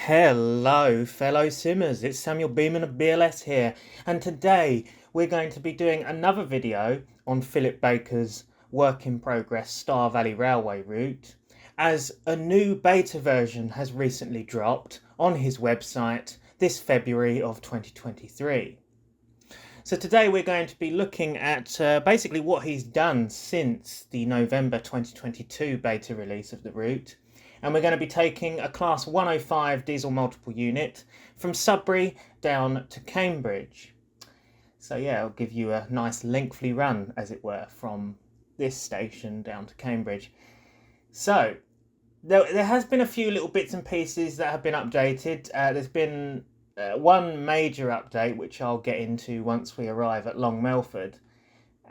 Hello, fellow simmers. It's Samuel Beeman of BLS here, and today we're going to be doing another video on Philip Baker's work in progress Stour Valley Railway route, as a new beta version has recently dropped on his website this February of 2023. So today we're going to be looking at basically what he's done since the November 2022 beta release of the route. And we're going to be taking a Class 105 diesel multiple unit from Sudbury down to Cambridge. So yeah, I'll give you a nice lengthy run, as it were, from this station down to Cambridge. So there has been a few little bits and pieces that have been updated. There's been one major update, which I'll get into once we arrive at Long Melford.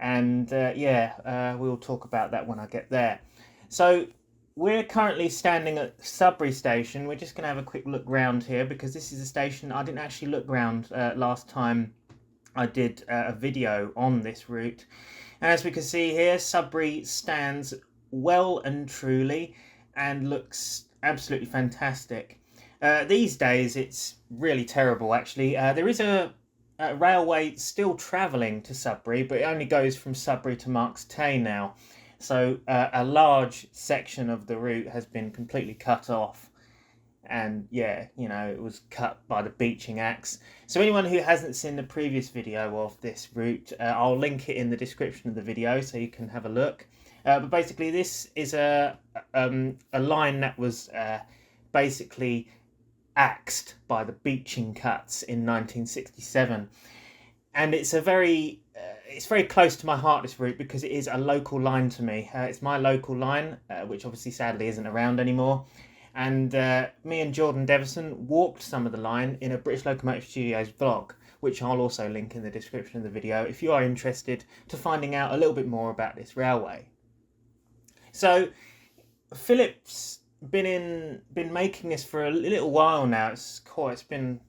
And we'll talk about that when I get there. So we're currently standing at Sudbury Station. We're just going to have a quick look round here because this is a station I didn't actually look round last time I did a video on this route. And as we can see here, Sudbury stands well and truly and looks absolutely fantastic. These days it's really terrible actually. There is a railway still travelling to Sudbury, but it only goes from Sudbury to Marks Tay now. So a large section of the route has been completely cut off, and yeah, you know, it was cut by the beaching axe. So anyone who hasn't seen the previous video of this route, I'll link it in the description of the video so you can have a look. But basically this is a line that was basically axed by the beaching cuts in 1967. And it's very close to my heart, this route, because it is a local line to me. It's my local line, which obviously sadly isn't around anymore. And me and Jordan Devison walked some of the line in a British Locomotive Studios vlog, which I'll also link in the description of the video if you are interested to finding out a little bit more about this railway. So Philip's been making this for a little while now. It's been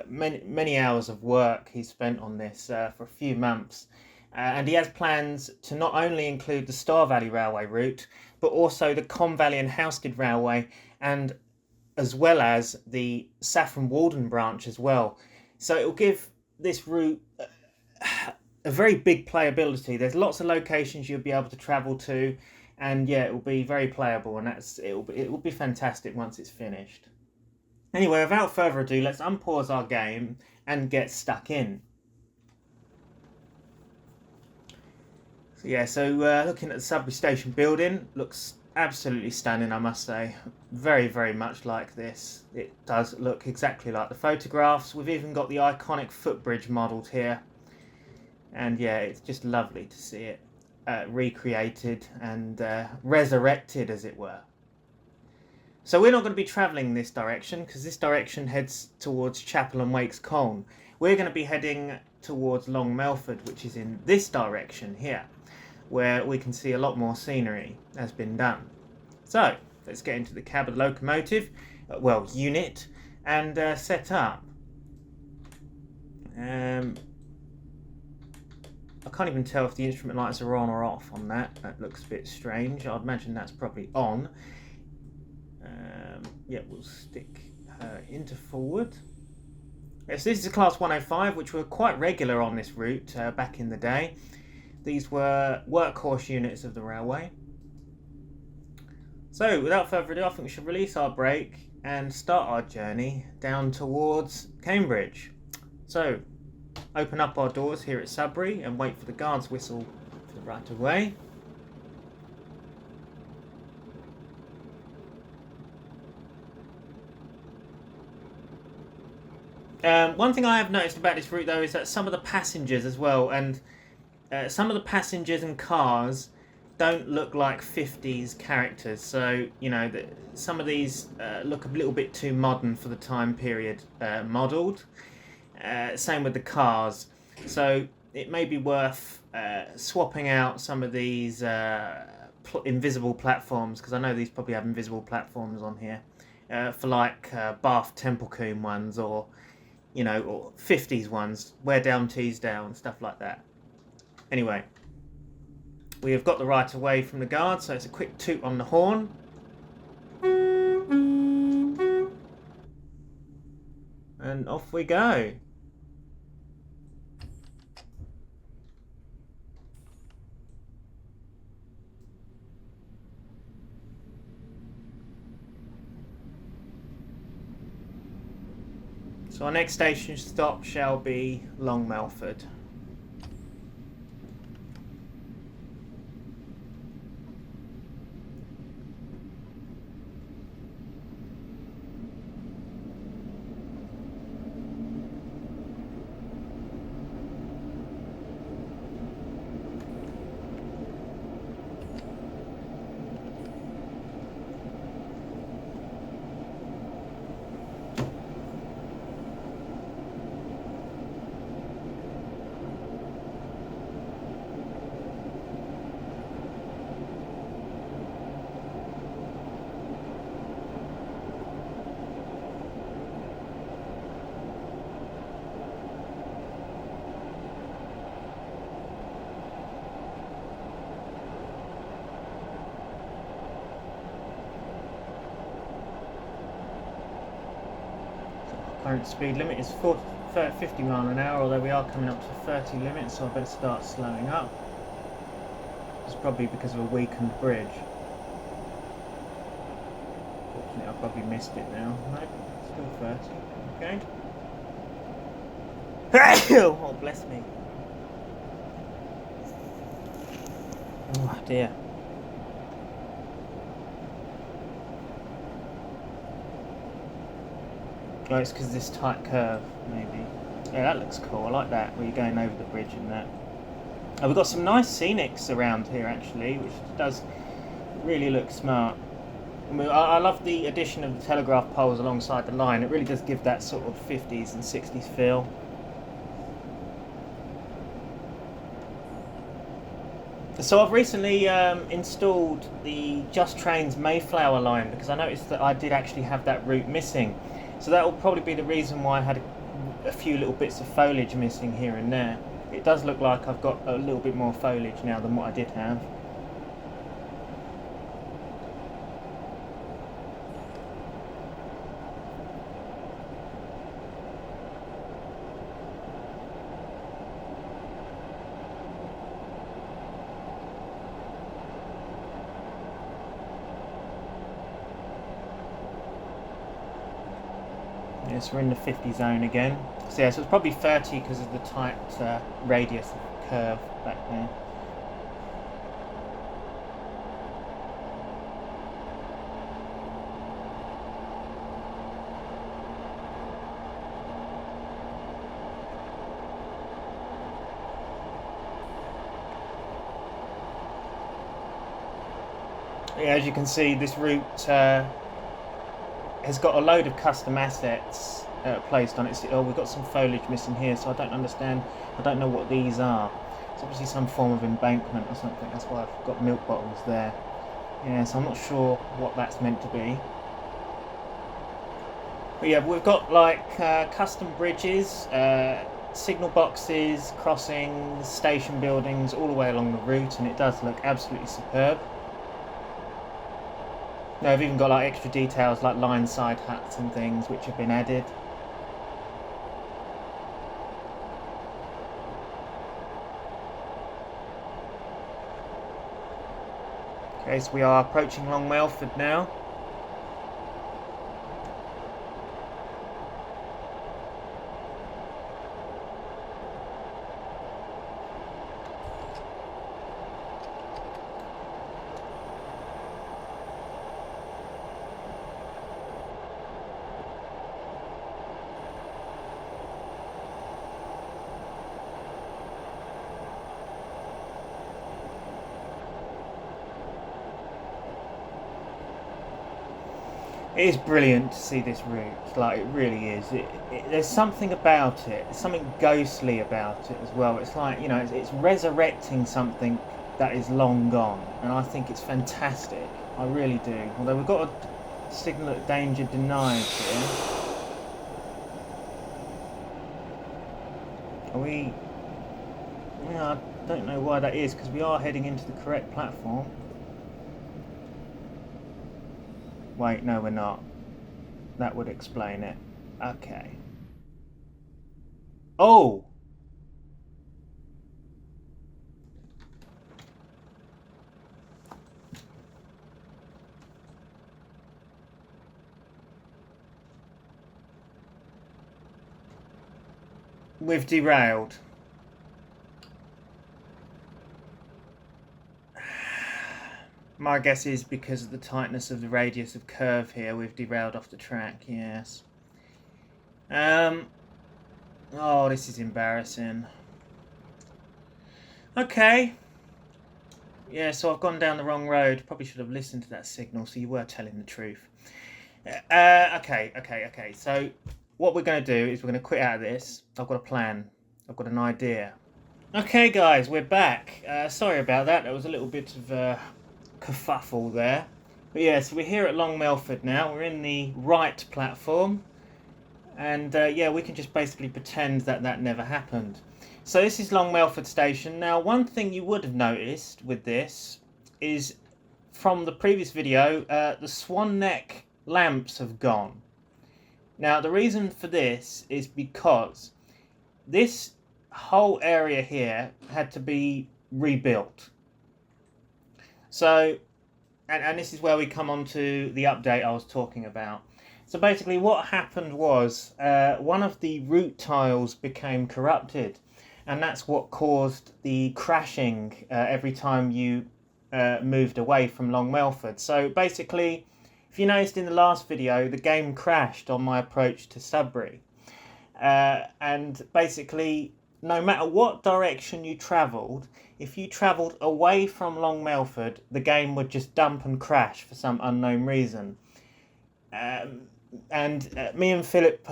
many hours of work he's spent on this for a few months, and he has plans to not only include the Stour Valley Railway route but also the Colne Valley and Halstead Railway, and as well as the Saffron Walden branch as well. So it will give this route a very big playability. There's lots of locations you'll be able to travel to, and yeah, it will be very playable, and it will be fantastic once it's finished. Anyway, without further ado, let's unpause our game and get stuck in. So looking at the Sudbury Station building, looks absolutely stunning, I must say. Very, very much like this. It does look exactly like the photographs. We've even got the iconic footbridge modelled here. And yeah, it's just lovely to see it recreated and resurrected, as it were. So we're not going to be travelling this direction because this direction heads towards Chapel and Wakes Colne. We're going to be heading towards Long Melford, which is in this direction here, where we can see a lot more scenery has been done. So let's get into the cab of the locomotive, unit, and set up. I can't even tell if the instrument lights are on or off on that. That looks a bit strange. I'd imagine that's probably on. We'll stick her into forward. Yes, this is a Class 105, which were quite regular on this route back in the day. These were workhorse units of the railway. So, without further ado, I think we should release our brake and start our journey down towards Cambridge. So, open up our doors here at Sudbury and wait for the guard's whistle for the right of way. One thing I have noticed about this route though is that some of the passengers as well, and some of the passengers and cars don't look like 50s characters. So, you know, some of these look a little bit too modern for the time period modelled. Same with the cars. So it may be worth swapping out some of these invisible platforms, because I know these probably have invisible platforms on here, for like Bath Templecombe ones, or you know, or 50s ones, wear down, tees down, stuff like that. Anyway, we have got the right of way from the guard, so it's a quick toot on the horn. and off we go. So our next station stop shall be Long Melford. Current speed limit is 50 mile an hour, although we are coming up to 30 limits, so I better start slowing up. It's probably because of a weakened bridge. Fortunately, I've probably missed it now. Nope, still 30. Okay. Oh, bless me. Oh dear. Oh, it's because of this tight curve, maybe. Yeah, that looks cool. I like that, where you're going over the bridge and that. Oh, we've got some nice scenics around here, actually, which does really look smart. I love the addition of the telegraph poles alongside the line. It really does give that sort of 50s and 60s feel. So I've recently installed the Just Trains Mayflower line, because I noticed that I did actually have that route missing. So that will probably be the reason why I had a few little bits of foliage missing here and there. It does look like I've got a little bit more foliage now than what I did have. Yes, we're in the 50 zone again. So yeah, so it's probably 30 because of the tight radius of the curve back there. Yeah, as you can see, this route has got a load of custom assets placed on it. Oh, we've got some foliage missing here, so I don't understand. I don't know what these are. It's obviously some form of embankment or something. That's why I've got milk bottles there. Yeah, so I'm not sure what that's meant to be. But yeah, we've got like custom bridges, signal boxes, crossings, station buildings all the way along the route, and it does look absolutely superb. No, I've even got like extra details like line side huts and things which have been added. Okay, so we are approaching Long Melford now. It is brilliant to see this route, like it really is. There's something about it, something ghostly about it as well. It's like, you know, it's resurrecting something that is long gone, and I think it's fantastic. I really do. Although we've got a signal at danger denied here. Are we? Yeah, I don't know why that is, because we are heading into the correct platform. Wait, no, we're not. That would explain it. Okay. Oh! We've derailed. My guess is because of the tightness of the radius of curve here, we've derailed off the track, yes. Oh, this is embarrassing. Okay. Yeah, so I've gone down the wrong road. Probably should have listened to that signal, so you were telling the truth. Okay. So what we're going to do is we're going to quit out of this. I've got a plan. I've got an idea. Okay, guys, we're back. Sorry about that. There was a little bit of kerfuffle there. But yeah, so we're here at Long Melford now. We're in the right platform. And yeah, we can just basically pretend that that never happened. So this is Long Melford Station. Now, one thing you would have noticed with this is from the previous video, the swan neck lamps have gone. Now, the reason for this is because this whole area here had to be rebuilt. So, and this is where we come on to the update I was talking about. So basically what happened was one of the route tiles became corrupted, and that's what caused the crashing every time you moved away from Long Melford. So basically, if you noticed in the last video, the game crashed on my approach to Sudbury. And basically, no matter what direction you travelled, if you travelled away from Long Melford, the game would just dump and crash for some unknown reason. And me and Philip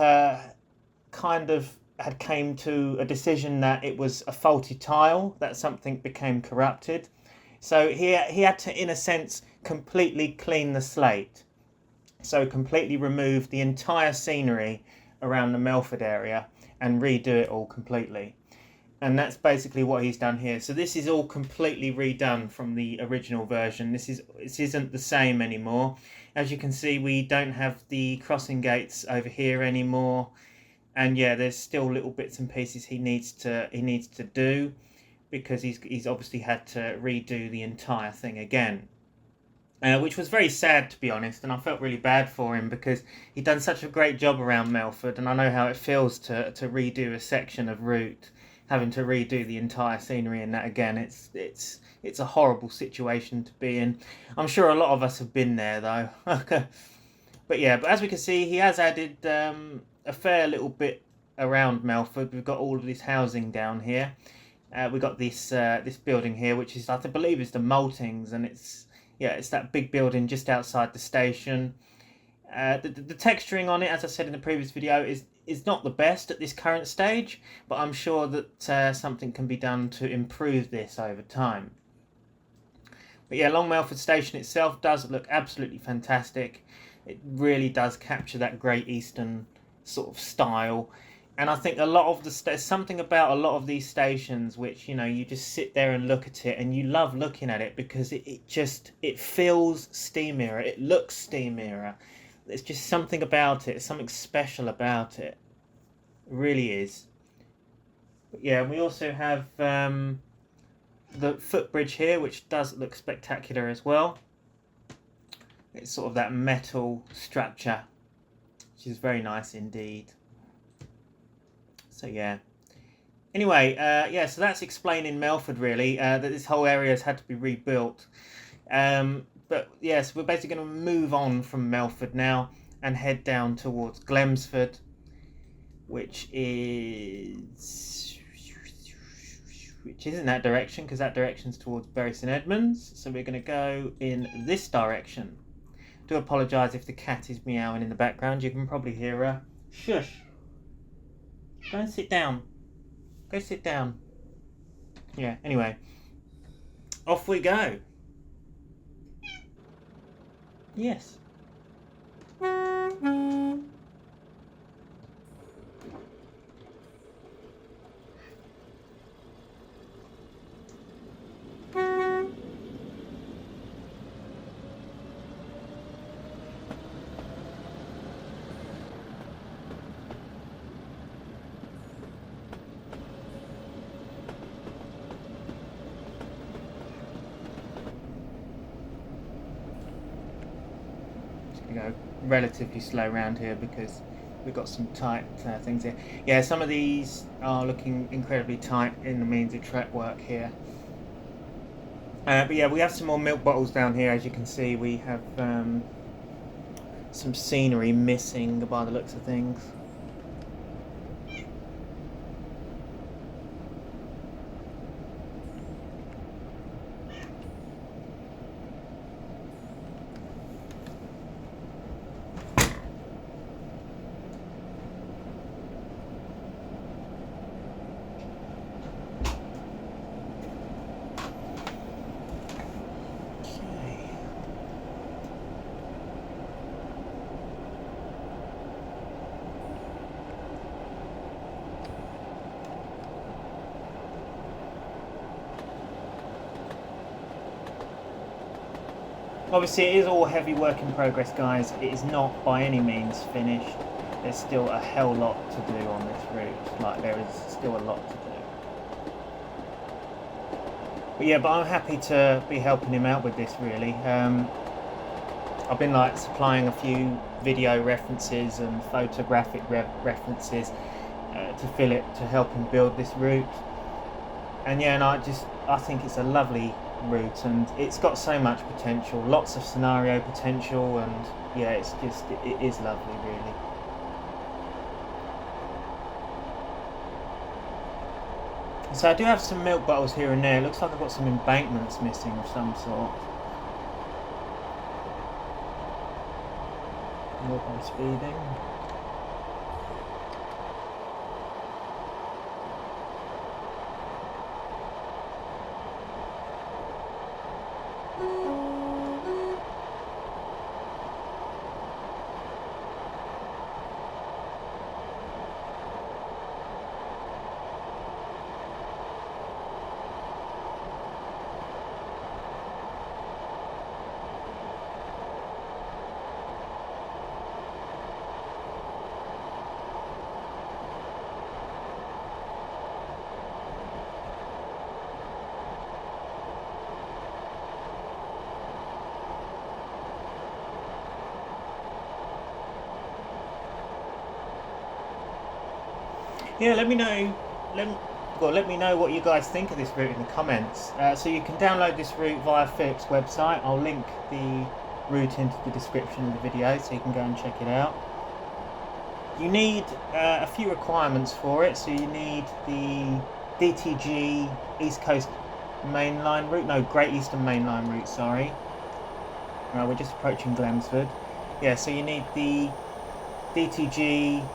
kind of had came to a decision that it was a faulty tile, that something became corrupted. So he had to, in a sense, completely clean the slate. So completely remove the entire scenery around the Melford area and redo it all completely. And that's basically what he's done here. So this is all completely redone from the original version. This isn't the same anymore. As you can see, we don't have the crossing gates over here anymore. And yeah, there's still little bits and pieces he needs to do, because he's obviously had to redo the entire thing again. Which was very sad, to be honest, and I felt really bad for him because he'd done such a great job around Melford, and I know how it feels to redo a section of route, having to redo the entire scenery and that again. It's a horrible situation to be in. I'm sure a lot of us have been there though. But yeah, but as we can see, he has added a fair little bit around Melford. We've got all of this housing down here. We've got this building here, which is, I believe, is the Maltings, and it's that big building just outside the station. The texturing on it, as I said in the previous video, is not the best at this current stage, but I'm sure that something can be done to improve this over time. But yeah, Long Melford Station itself does look absolutely fantastic. It really does capture that Great Eastern sort of style. And I think a lot of there's something about a lot of these stations which, you know, you just sit there and look at it and you love looking at it because it feels steam era. It looks steam era. There's just something about it, something special about it. It really is. But yeah, we also have the footbridge here, which does look spectacular as well. It's sort of that metal structure, which is very nice indeed. So yeah. Anyway, yeah, so that's explaining Melford really, that this whole area has had to be rebuilt. But yes, yeah, so we're basically going to move on from Melford now and head down towards Glemsford, which isn't that direction, because that direction's towards Bury St Edmunds. So we're going to go in this direction. I do apologise if the cat is meowing in the background. You can probably hear her. Shush. Go and sit down. Go sit down. Yeah, anyway. Off we go. Yes. you know, relatively slow around here because we've got some tight things here. Yeah, some of these are looking incredibly tight in the means of track work here. But yeah, we have some more milk bottles down here. As you can see, we have some scenery missing by the looks of things. Obviously it is all heavy work in progress, guys. It is not by any means finished. There's still a hell lot to do on this route. Like, there is still a lot to do. But yeah, I'm happy to be helping him out with this, really. I've been like supplying a few video references and photographic references to Philip to help him build this route. And yeah, and I think it's a lovely route, and it's got so much potential, lots of scenario potential, and yeah, it is lovely, really. So I do have some milk bottles here and there. It looks like I've got some embankments missing of some sort. Nope, I'm speeding. Yeah, let me know. Let me know what you guys think of this route in the comments. So you can download this route via Philip's website. I'll link the route into the description of the video, so you can go and check it out. You need a few requirements for it. So you need the DTG East Coast Mainline route. No, Great Eastern Mainline route. Sorry. We're just approaching Glemsford. Yeah, so you need the DTG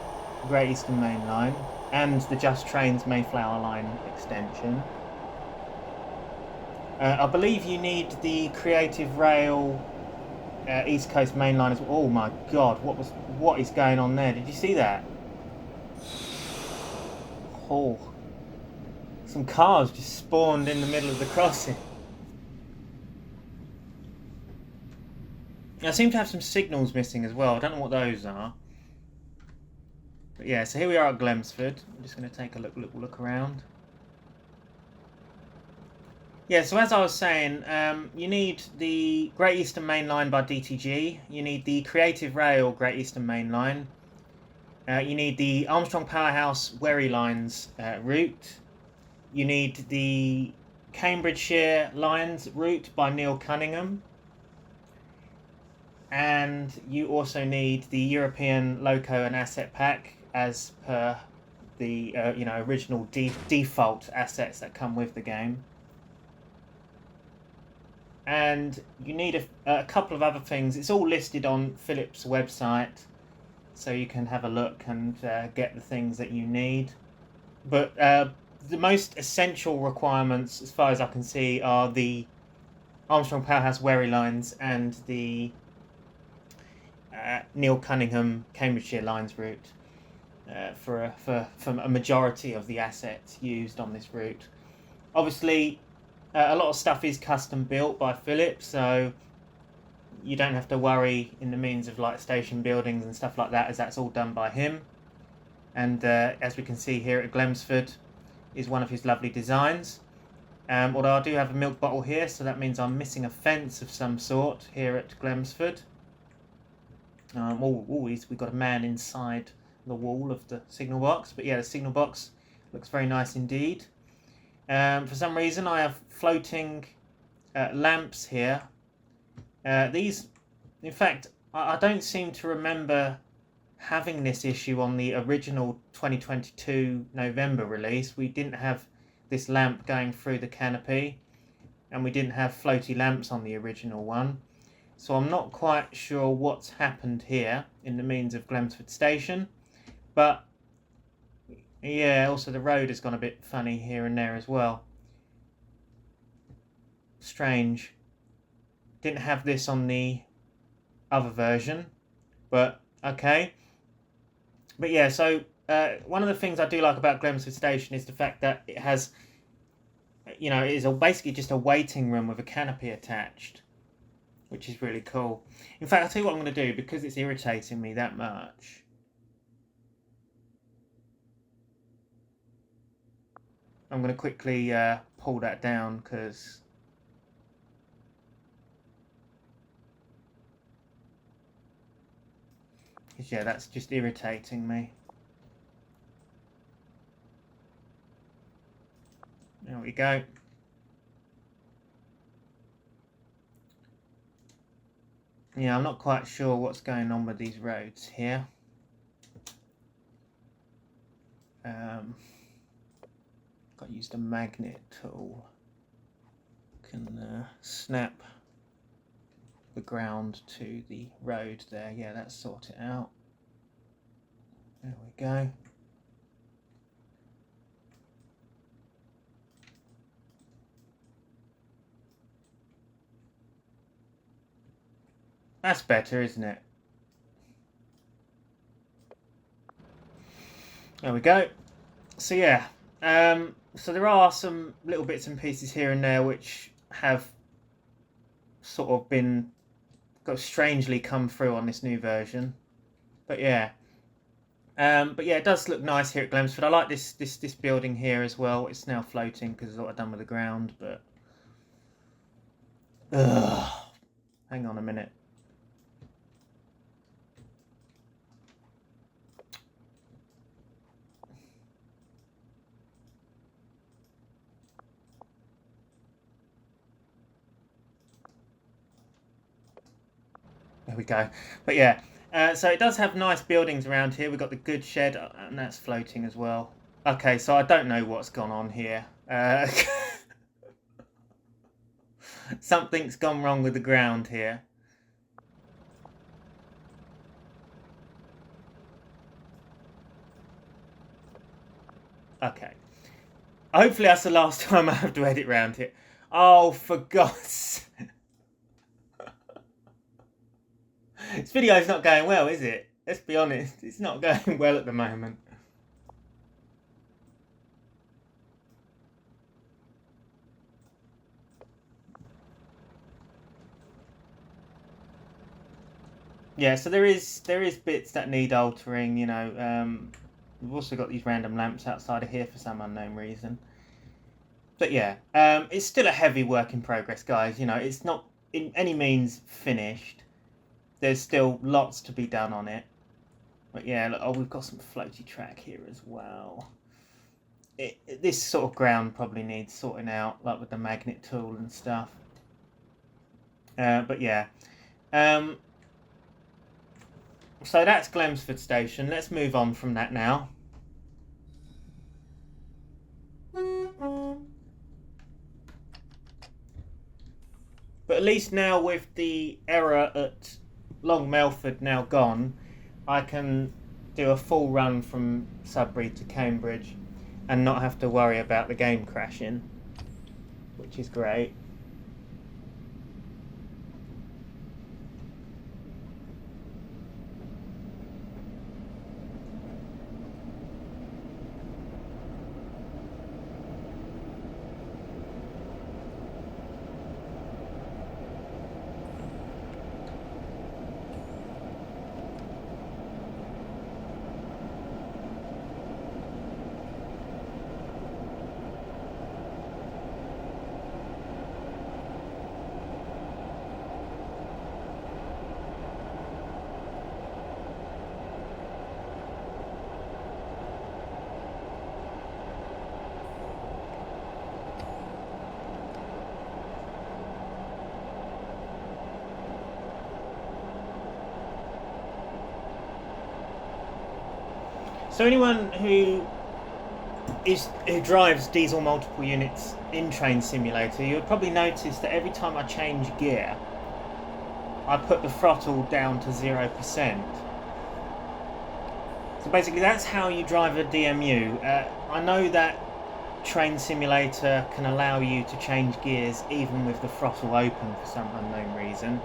Great Eastern Mainline and the Just Trains Mayflower Line extension. I believe you need the Creative Rail East Coast Mainline as well. Oh my god, what is going on there? Did you see that? Oh, some cars just spawned in the middle of the crossing. I seem to have some signals missing as well. I don't know what those are. But yeah, so here we are at Glemsford. I'm just going to take a look around. Yeah, so as I was saying, you need the Great Eastern Main Line by DTG. You need the Creative Rail Great Eastern Main Line. You need the Armstrong Powerhouse Wherry Lines route. You need the Cambridgeshire Lines route by Neil Cunningham. And you also need the European Loco and Asset Pack as per the original default assets that come with the game. And you need a couple of other things. It's all listed on Philip's website, so you can have a look and get the things that you need. But the most essential requirements, as far as I can see, are the Armstrong Powerhouse Wherry Lines and the Neil Cunningham Cambridgeshire Lines route for a majority of the assets used on this route. Obviously, a lot of stuff is custom built by Philip, so you don't have to worry in the means of like station buildings and stuff like that, as that's all done by him. And as we can see here at Glemsford is one of his lovely designs. Although I do have a milk bottle here, so that means I'm missing a fence of some sort here at Glemsford. We've got a man inside the wall of the signal box, but yeah, the signal box looks very nice indeed. For some reason, I have floating lamps here. These, in fact, I don't seem to remember having this issue on the original 2022 November release. We didn't have this lamp going through the canopy, and we didn't have floaty lamps on the original one. So I'm not quite sure what's happened here in the means of Glemsford Station, but yeah, also the road has gone a bit funny here and there as well. Strange. Didn't have this on the other version, but okay. But yeah, so one of the things I do like about Glemsford Station is the fact that it has, you know, it is basically just a waiting room with a canopy attached, which is really cool. In fact, I'll tell you what I'm going to do, because it's irritating me that much. I'm going to quickly pull that down, because yeah, that's just irritating me. There we go. Yeah, I'm not quite sure what's going on with these roads here. Got to use the magnet tool. Can snap the ground to the road there. Yeah, that's sort it out. There we go. That's better, isn't it? There we go. So yeah, so there are some little bits and pieces here and there which have sort of got strangely come through on this new version, but yeah, it does look nice here at Glemsford. I like this building here as well. It's now floating because it's what I've done with the ground, but hang on a minute. There we go. But yeah, so it does have nice buildings around here. We've got the goods shed, and that's floating as well. Okay, so I don't know what's gone on here. Something's gone wrong with the ground here. Okay. Hopefully that's the last time I have to edit around here. Oh, for God's sake. This video's not going well, is it? Let's be honest, it's not going well at the moment. Yeah, so there is bits that need altering, you know. We've also got these random lamps outside of here for some unknown reason. But yeah, it's still a heavy work in progress, guys. You know, it's not in any means finished. There's still lots to be done on it. But yeah, look, we've got some floaty track here as well. This sort of ground probably needs sorting out, like with the magnet tool and stuff. But yeah. So that's Glemsford Station. Let's move on from that now. But at least now, with the error at Long Melford now gone, I can do a full run from Sudbury to Cambridge and not have to worry about the game crashing, which is great. So anyone who drives diesel multiple units in Train Simulator, you'll probably notice that every time I change gear, I put the throttle down to 0%. So basically that's how you drive a DMU. I know that Train Simulator can allow you to change gears even with the throttle open for some unknown reason.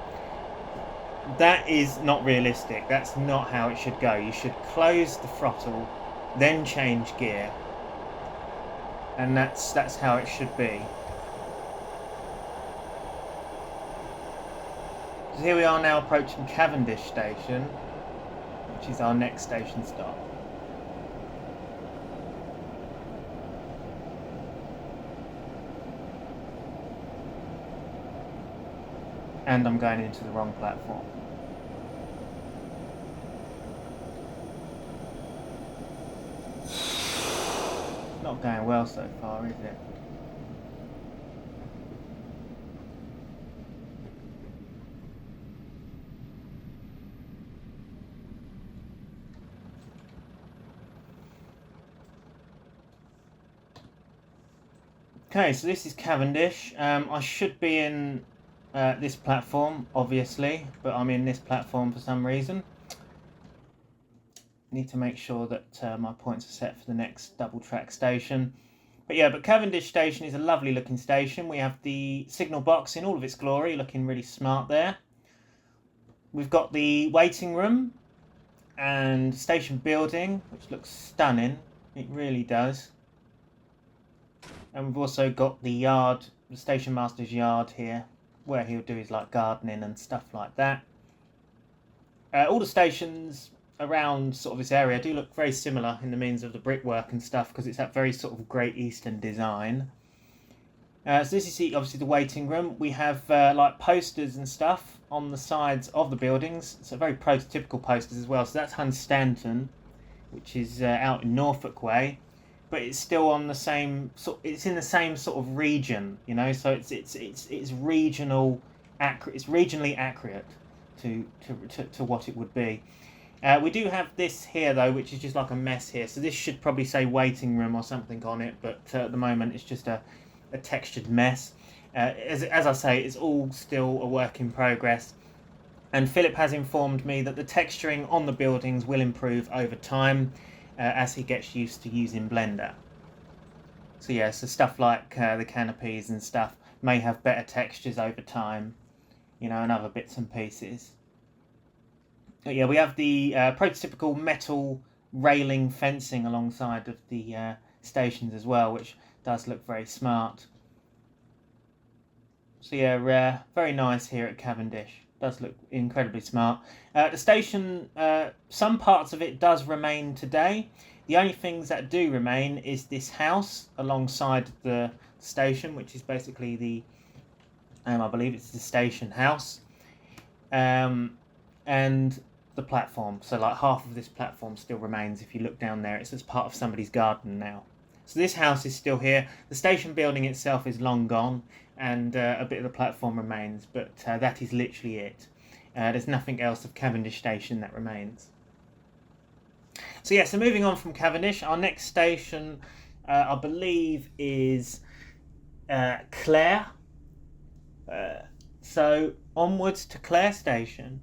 That is not realistic. That's not how it should go. You should close the throttle, then change gear, and that's how it should be. So here we are now approaching Cavendish Station, which is our next station stop. And I'm going into the wrong platform. Not going well so far, is it? Okay, so this is Cavendish. I should be in this platform, obviously, but I'm in this platform for some reason. Need to make sure that my points are set for the next double track station. But Cavendish Station is a lovely looking station. We have the signal box in all of its glory, looking really smart there. We've got the waiting room and station building, which looks stunning. It really does. And we've also got the yard, the station master's yard here, where he'll do his like gardening and stuff like that. All the stations around sort of this area do look very similar in the means of the brickwork and stuff, because it's that very sort of Great Eastern design. So this is obviously the waiting room. We have like posters and stuff on the sides of the buildings, so very prototypical posters as well. So that's Hunstanton, which is out in Norfolk way, but it's still on the same sort. It's in the same sort of region, you know. So it's regional accurate. It's regionally accurate to what it would be. We do have this here though, which is just like a mess here. So this should probably say waiting room or something on it, but at the moment it's just a textured mess. As I say, it's all still a work in progress. And Philip has informed me that the texturing on the buildings will improve over time as he gets used to using Blender. So yeah, so stuff like the canopies and stuff may have better textures over time, you know, and other bits and pieces. But yeah, we have the prototypical metal railing fencing alongside of the stations as well, which does look very smart. So yeah, very nice here at Cavendish. Does look incredibly smart. The station, some parts of it does remain today. The only things that do remain is this house alongside the station, which is basically the, I believe it's the station house, and the platform. So like half of this platform still remains. If you look down there, it's as part of somebody's garden now. So this house is still here. The station building itself is long gone, and a bit of the platform remains, but that is literally it. There's nothing else of Cavendish Station that remains. So yeah, so moving on from Cavendish, our next station, I believe, is Clare. So onwards to Clare Station.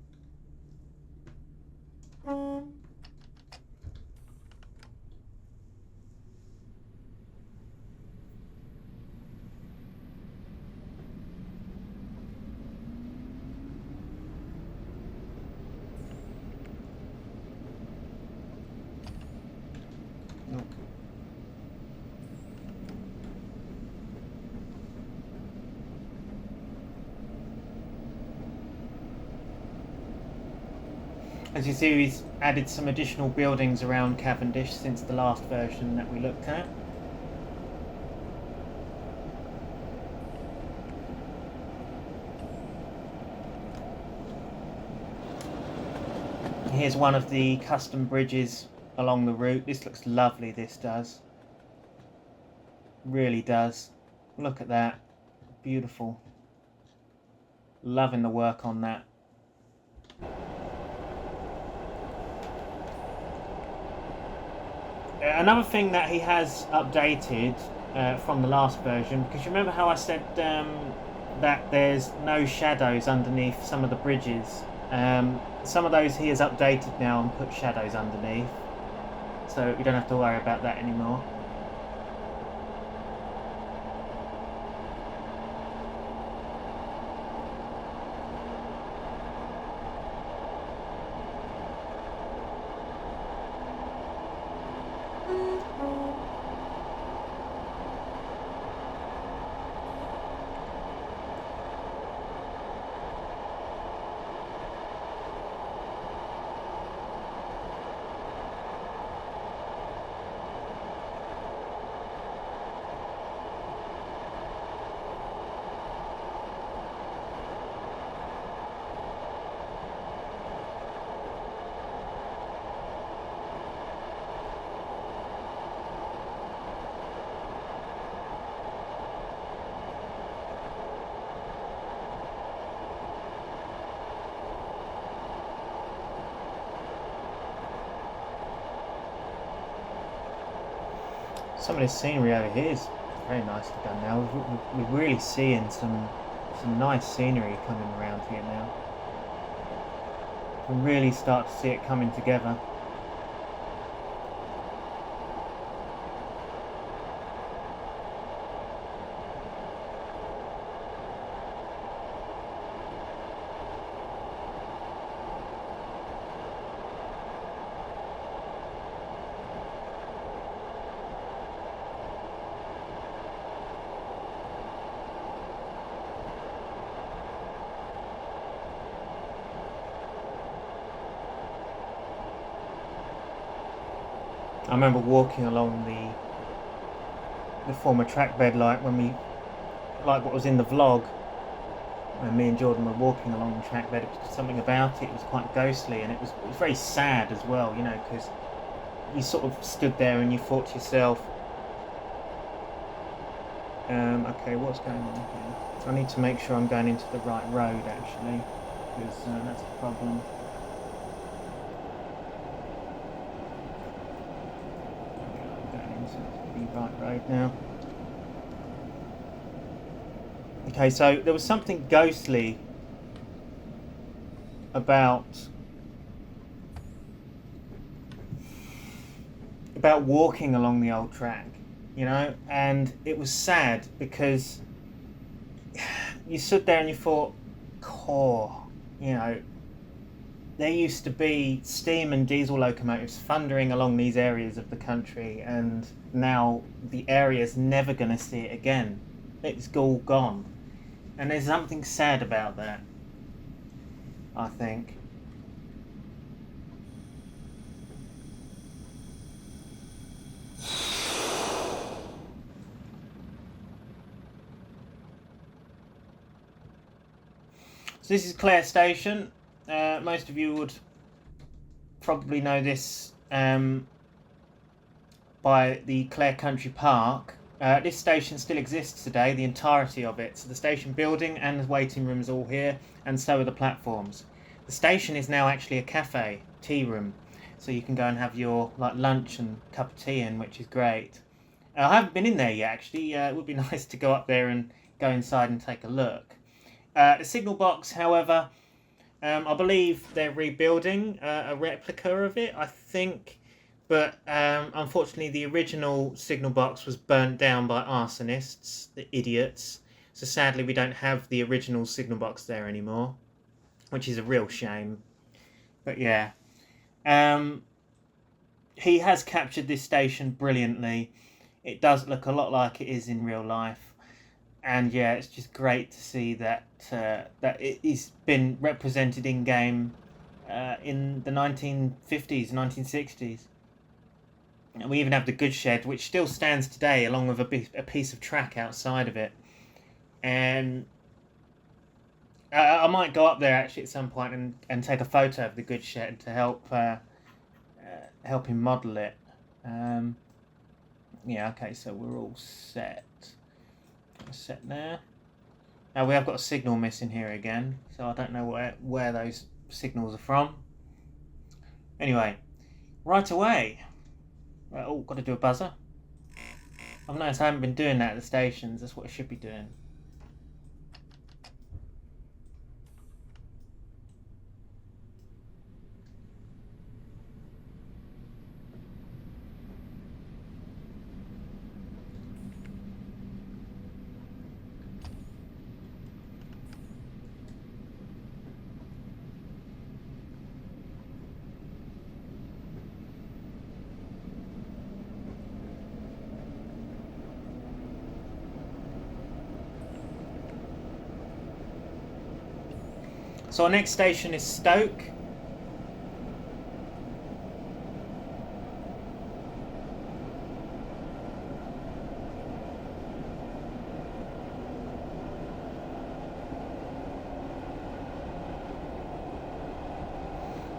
As you see, he's added some additional buildings around Cavendish since the last version that we looked at. Here's one of the custom bridges along the route. This looks lovely, this does. Really does. Look at that. Beautiful. Loving the work on that. Another thing that he has updated from the last version, because you remember how I said that there's no shadows underneath some of the bridges. Some of those he has updated now and put shadows underneath, so you don't have to worry about that anymore. Some of this scenery over here is very nicely done now. We're really seeing some nice scenery coming around here now. We can really start to see it coming together. I remember walking along the former track bed like what was in the vlog, when me and Jordan were walking along the track bed. It was something about it was quite ghostly, and it was very sad as well, you know, because you sort of stood there and you thought to yourself, okay, what's going on here? I need to make sure I'm going into the right road actually, because that's the problem. Right road now. Okay, so there was something ghostly about walking along the old track, you know, and it was sad because you stood there and you thought, core, you know, there used to be steam and diesel locomotives thundering along these areas of the country, and now the area's never going to see it again. It's all gone. And there's something sad about that, I think. So this is Clare Station. Most of you would probably know this by the Clare Country Park. This station still exists today, the entirety of it. So the station building and the waiting rooms all here, and so are the platforms. The station is now actually a cafe, tea room, so you can go and have your lunch and cup of tea in, which is great. I haven't been in there yet actually. It would be nice to go up there and go inside and take a look. The signal box, however, I believe they're rebuilding a replica of it, I think. But unfortunately, the original signal box was burnt down by arsonists, the idiots. So sadly, we don't have the original signal box there anymore, which is a real shame. But yeah, he has captured this station brilliantly. It does look a lot like it is in real life. And yeah, it's just great to see that it's been represented in game in the 1950s, 1960s. And we even have the goods shed, which still stands today, along with a piece of track outside of it. And I might go up there actually at some point and take a photo of the goods shed to help him model it. Yeah, okay, so we're all set. Set there. Now we have got a signal missing here again, so I don't know where those signals are from. Anyway, right away. Right, oh, got to do a buzzer. I've noticed I haven't been doing that at the stations. That's what I should be doing. So our next station is Stoke.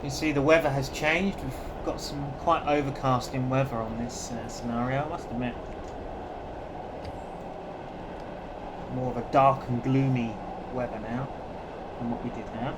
You see the weather has changed. We've got some quite overcasting weather on this scenario, I must admit. More of a dark and gloomy weather now than what we did have.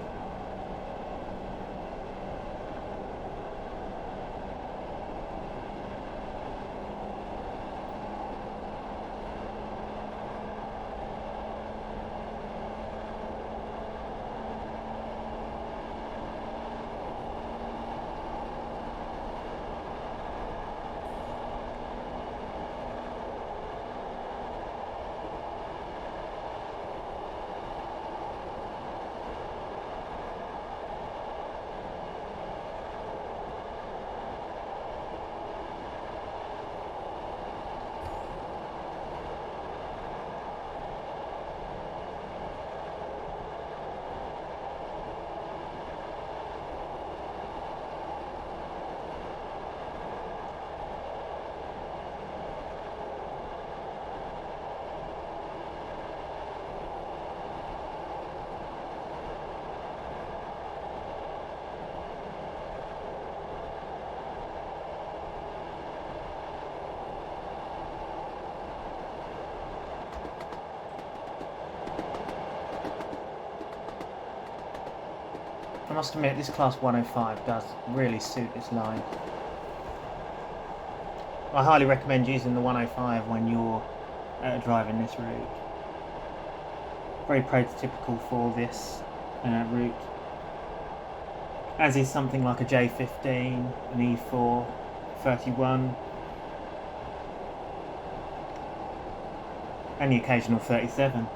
I must admit, this class 105 does really suit this line. I highly recommend using the 105 when you're driving this route. Very prototypical for this route. As is something like a J15, an E4, 31, and the occasional 37.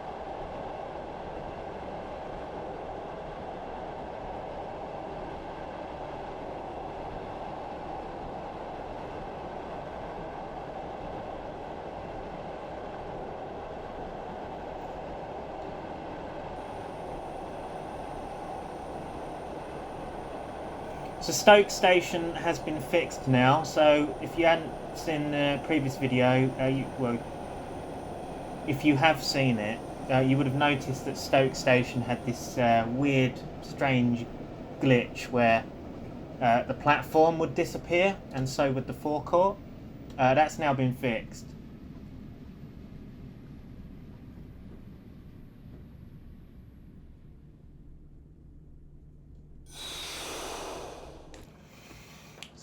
So Stoke Station has been fixed now, so if you hadn't seen the previous video, if you have seen it, you would have noticed that Stoke Station had this weird, strange glitch where the platform would disappear, and so would the forecourt. That's now been fixed.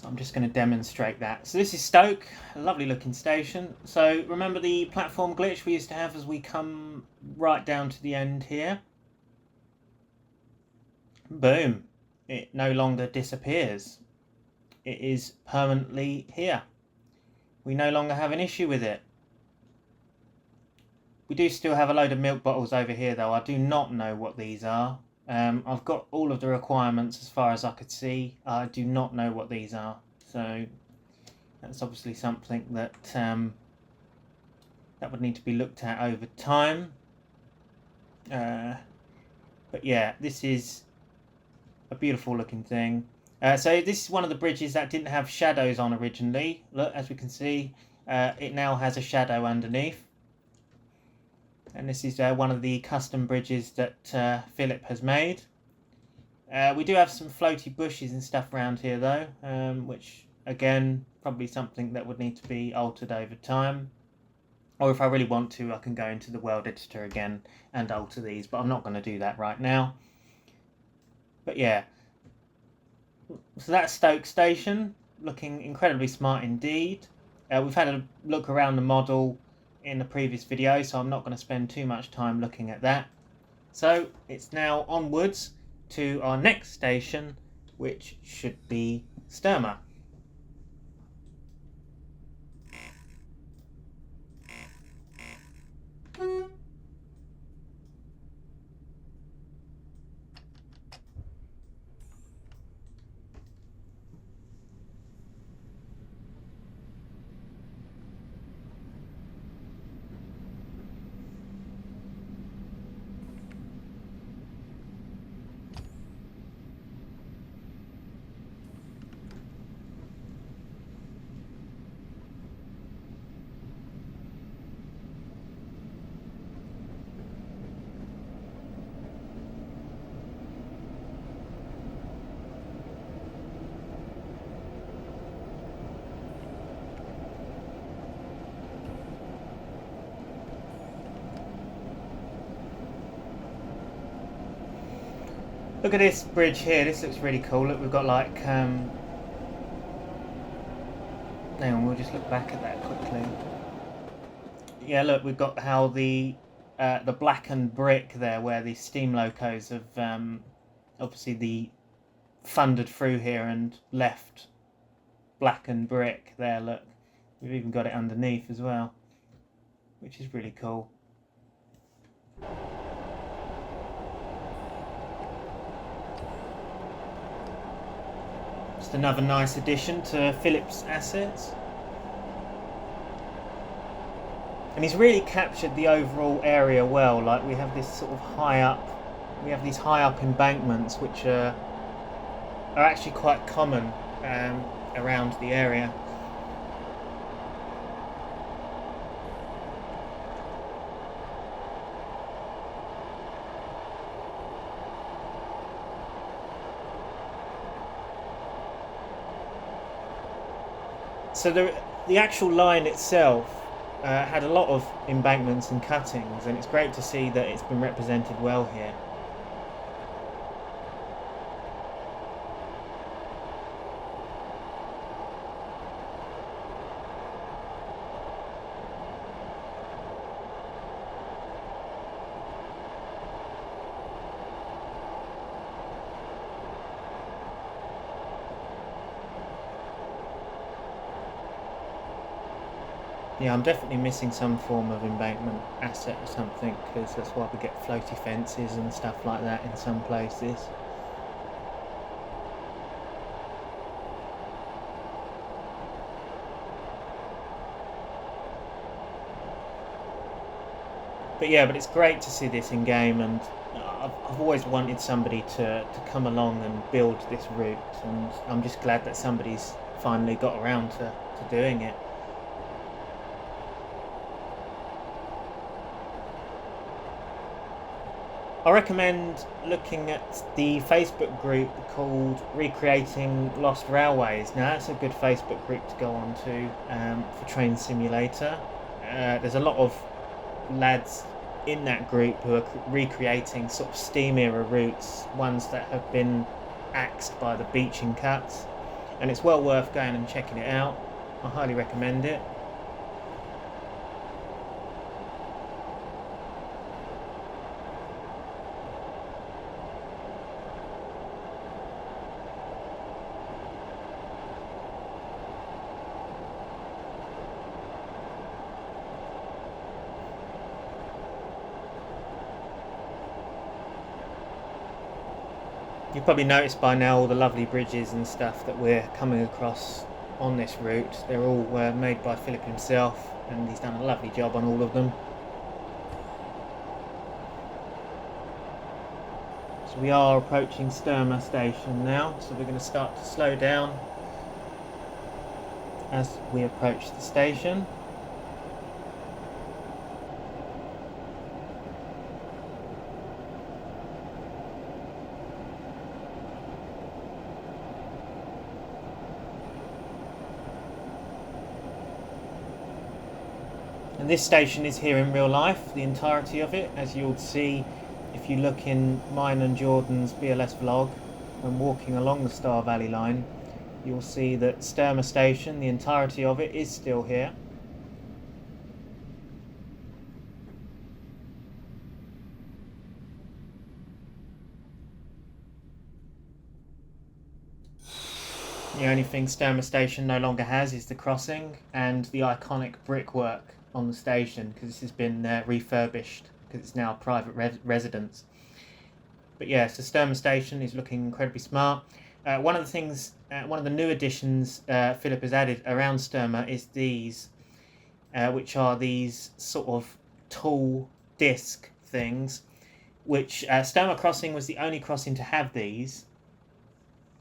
I'm just going to demonstrate that. So this is Stoke, a lovely looking station. So remember the platform glitch we used to have as we come right down to the end here? Boom. It no longer disappears. It is permanently here. We no longer have an issue with it. We do still have a load of milk bottles over here though. I do not know what these are. I've got all of the requirements as far as I could see. I do not know what these are, so that's obviously something that that would need to be looked at over time. But yeah, this is a beautiful looking thing. So this is one of the bridges that didn't have shadows on originally. Look, as we can see, it now has a shadow underneath. And this is one of the custom bridges that Philip has made. We do have some floaty bushes and stuff around here though, which again, probably something that would need to be altered over time. Or if I really want to, I can go into the world editor again and alter these, but I'm not going to do that right now. But yeah, so that's Stoke Station. looking incredibly smart indeed. We've had a look around the model in the previous video, so I'm not going to spend too much time looking at that. So it's now onwards to our next station, which should be Stour. Look at this bridge here, this looks really cool. Look, we've got like, hang on, we'll just look back at that quickly. Yeah, look, we've got how the blackened brick there, where the steam locos have obviously thundered through here and left blackened brick there. Look, we've even got it underneath as well, which is really cool. Just another nice addition to Philip's assets. And he's really captured the overall area well. Like, we have this sort of these high up embankments which are actually quite common around the area. So the actual line itself had a lot of embankments and cuttings, and it's great to see that it's been represented well here. Yeah, I'm definitely missing some form of embankment asset or something, because that's why we get floaty fences and stuff like that in some places. But it's great to see this in game, and I've always wanted somebody to come along and build this route, and I'm just glad that somebody's finally got around to doing it. I recommend looking at the Facebook group called Recreating Lost Railways. Now, that's a good Facebook group to go on to for Train Simulator. There's a lot of lads in that group who are recreating sort of steam era routes, ones that have been axed by the beaching cuts, and it's well worth going and checking it out. I highly recommend it. You've probably noticed by now all the lovely bridges and stuff that we're coming across on this route. They're all made by Philip himself, and he's done a lovely job on all of them. So we are approaching Stour station now, so we're going to start to slow down as we approach the station. And this station is here in real life, the entirety of it, as you'll see if you look in mine and Jordan's BLS vlog when walking along the Stour Valley line. you'll see that Stour station, the entirety of it, is still here. The only thing Stour station no longer has is the crossing and the iconic brickwork on the station, because this has been refurbished because it's now a private residence. But yeah, so Stour station is looking incredibly smart. One of the new additions Philip has added around Stour is these, which are these sort of tall disc things, which Stour Crossing was the only crossing to have these.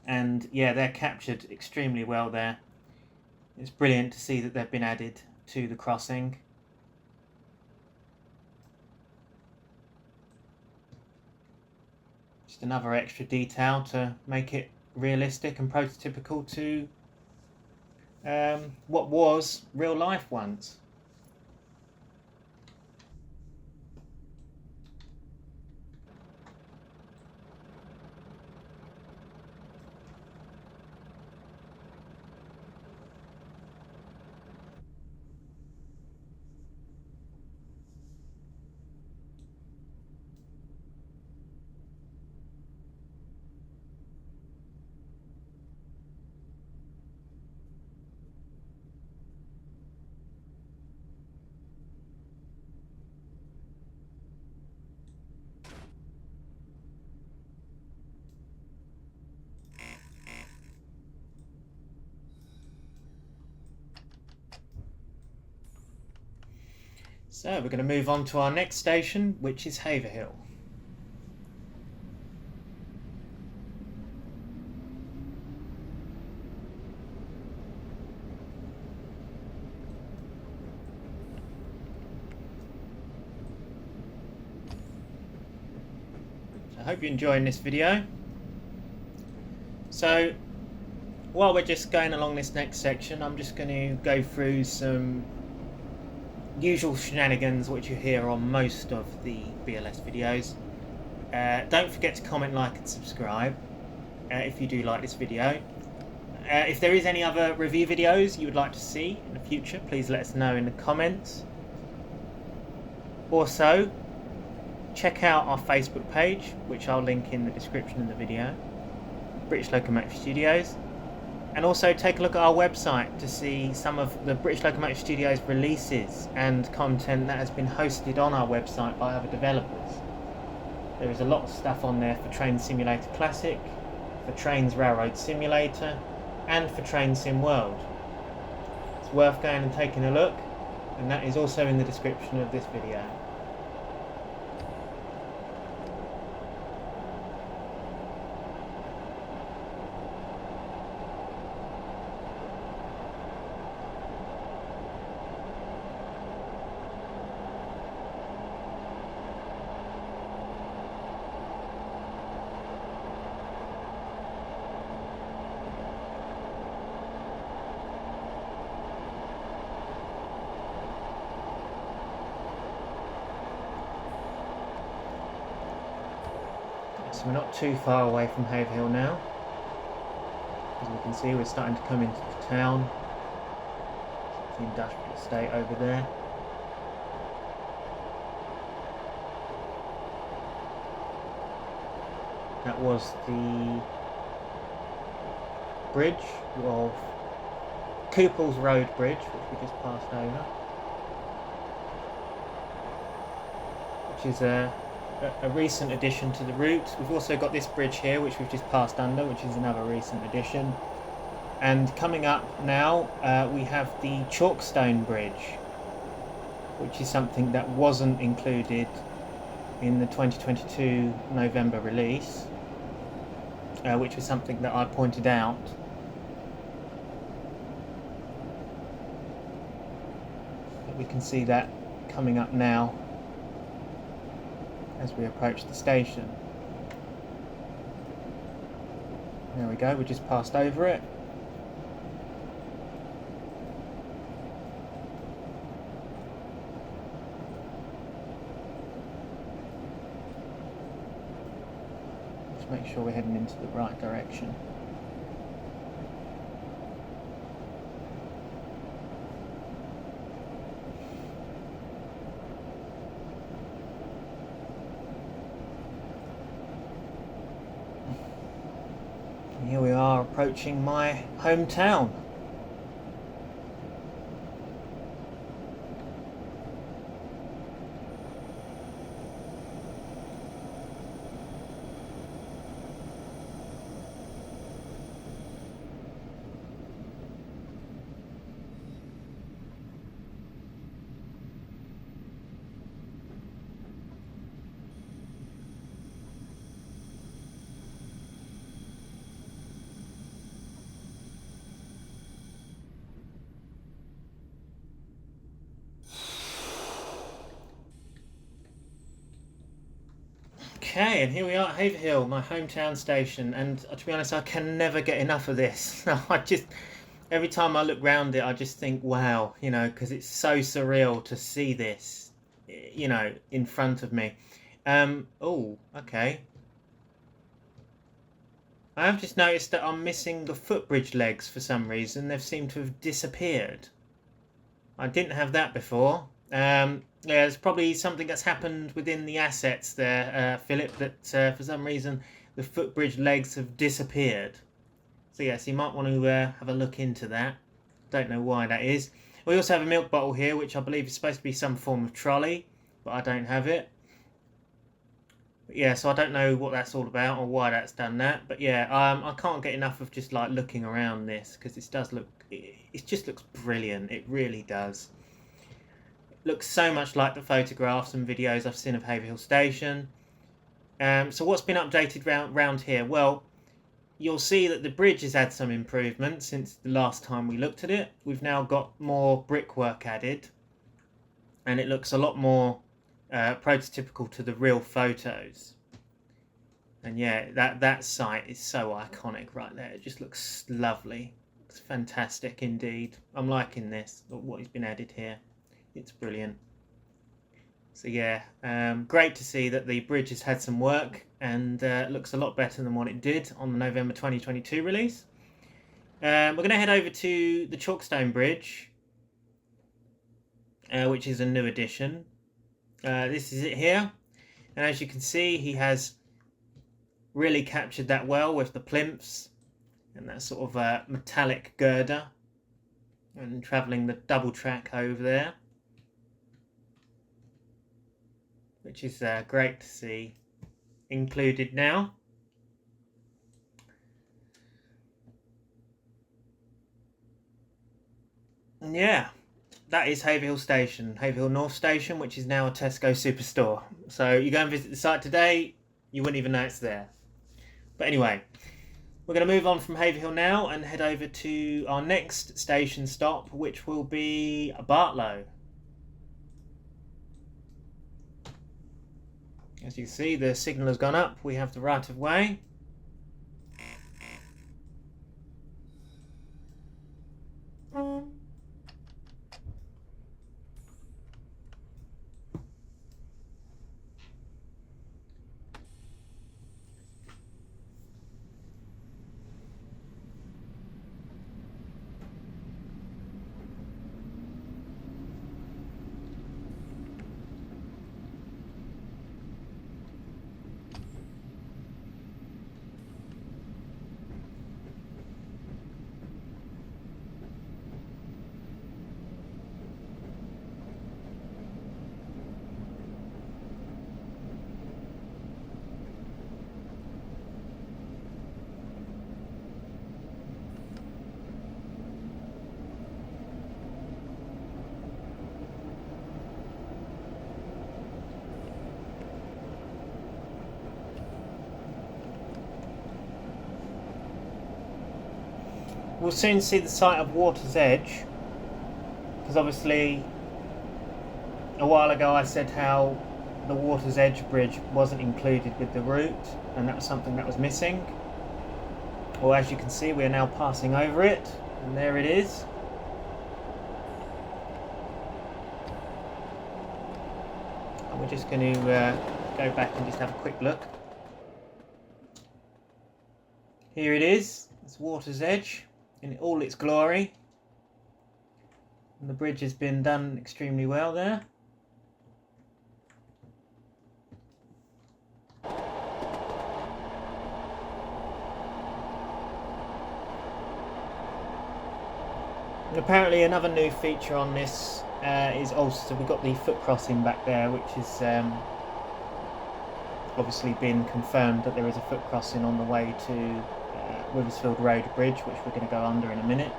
And yeah, they're captured extremely well there. It's brilliant to see that they've been added to the crossing. Just another extra detail to make it realistic and prototypical to what was real life once. So we're going to move on to our next station, which is Haverhill. So I hope you're enjoying this video. So while we're just going along this next section, I'm just going to go through some usual shenanigans which you hear on most of the BLS videos. Don't forget to comment, like and subscribe if you do like this video. If there is any other review videos you would like to see in the future, please let us know in the comments. Also, check out our Facebook page, which I'll link in the description of the video, British Locomotive Studios. And also take a look at our website to see some of the British Locomotive Studios releases and content that has been hosted on our website by other developers. There is a lot of stuff on there for Train Simulator Classic, for Trains Railroad Simulator, and for Train Sim World. It's worth going and taking a look, and that is also in the description of this video. So we're not too far away from Haverhill now. As we can see, we're starting to come into the town. The industrial estate over there. That was the bridge of Couples Road Bridge, which we just passed over. Which is a recent addition to the route. We've also got this bridge here, which we've just passed under, which is another recent addition. And coming up now, we have the Chalkstone Bridge, which is something that wasn't included in the 2022 November release, which was something that I pointed out. But we can see that coming up now as we approach the station. There we go, we just passed over it. Let's make sure we're heading into the right direction. Here we are approaching my hometown. Okay, and here we are at Haverhill, my hometown station, and to be honest, I can never get enough of this. Every time I look round it, I just think, wow, because it's so surreal to see this, in front of me. Oh, okay. I have just noticed that I'm missing the footbridge legs for some reason. They've seemed to have disappeared. I didn't have that before. Yeah, it's probably something that's happened within the assets there, Philip, that for some reason the footbridge legs have disappeared. So yes, you might want to have a look into that. Don't know why that is. We also have a milk bottle here, which I believe is supposed to be some form of trolley, but I don't have it. But yeah, so I don't know what that's all about or why that's done that. But yeah, I can't get enough of just like looking around this, because it does look, it just looks brilliant. It really does. Looks so much like the photographs and videos I've seen of Haverhill Station. So what's been updated round here? Well, you'll see that the bridge has had some improvement since the last time we looked at it. We've now got more brickwork added, and it looks a lot more prototypical to the real photos. And yeah, that site is so iconic right there. It just looks lovely. It's fantastic indeed. I'm liking this, what has been added here. It's brilliant. So yeah, great to see that the bridge has had some work and looks a lot better than what it did on the November 2022 release. We're going to head over to the Chalkstone Bridge, which is a new addition. This is it here, and as you can see, he has really captured that well with the plinths and that sort of metallic girder, and travelling the double track over there, which is great to see included now. And yeah, that is Haverhill Station, Haverhill North Station, which is now a Tesco superstore. So you go and visit the site today, you wouldn't even know it's there. But anyway, we're going to move on from Haverhill now and head over to our next station stop, which will be Bartlow. As you can see, the signal has gone up. We have the right of way. We'll soon see the site of Water's Edge, because obviously a while ago I said how the Water's Edge bridge wasn't included with the route, and that was something that was missing. Well, as you can see, we are now passing over it, and there it is. And we're just going to go back and just have a quick look. Here it is, it's Water's Edge in all its glory. And the bridge has been done extremely well there. And apparently another new feature on this is also, so we've got the foot crossing back there, which is obviously been confirmed that there is a foot crossing on the way to Withersfield Road Bridge, which we're going to go under in a minute.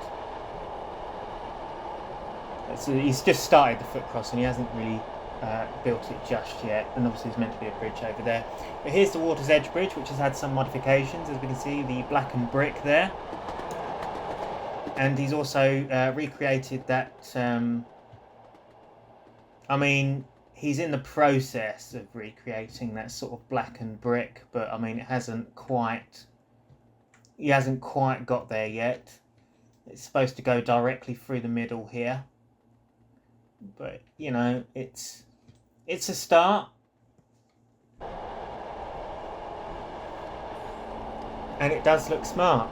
So he's just started the foot crossing, he hasn't really built it just yet, and obviously there's meant to be a bridge over there. But here's the Water's Edge Bridge, which has had some modifications, as we can see the blackened brick there. And he's also recreated that, I mean, he's in the process of recreating that sort of blackened brick, but I mean, he hasn't quite got there yet. It's supposed to go directly through the middle here. But, you know, it's a start. And it does look smart.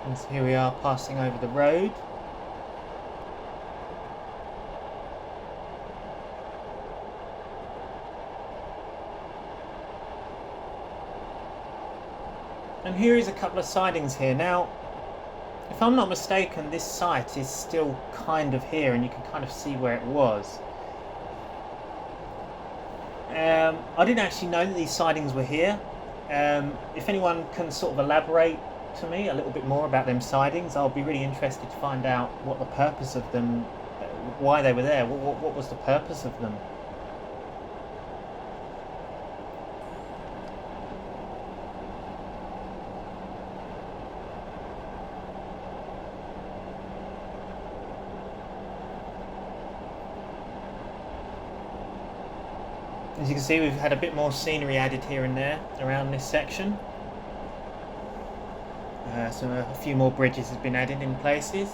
And so here we are passing over the road. And here is a couple of sidings here. Now, if I'm not mistaken, this site is still kind of here, and you can kind of see where it was. I didn't actually know that these sidings were here. If anyone can sort of elaborate to me a little bit more about them sidings, I'll be really interested to find out what the purpose of them, why they were there, what was the purpose of them. As you can see, we've had a bit more scenery added here and there around this section. So a few more bridges have been added in places.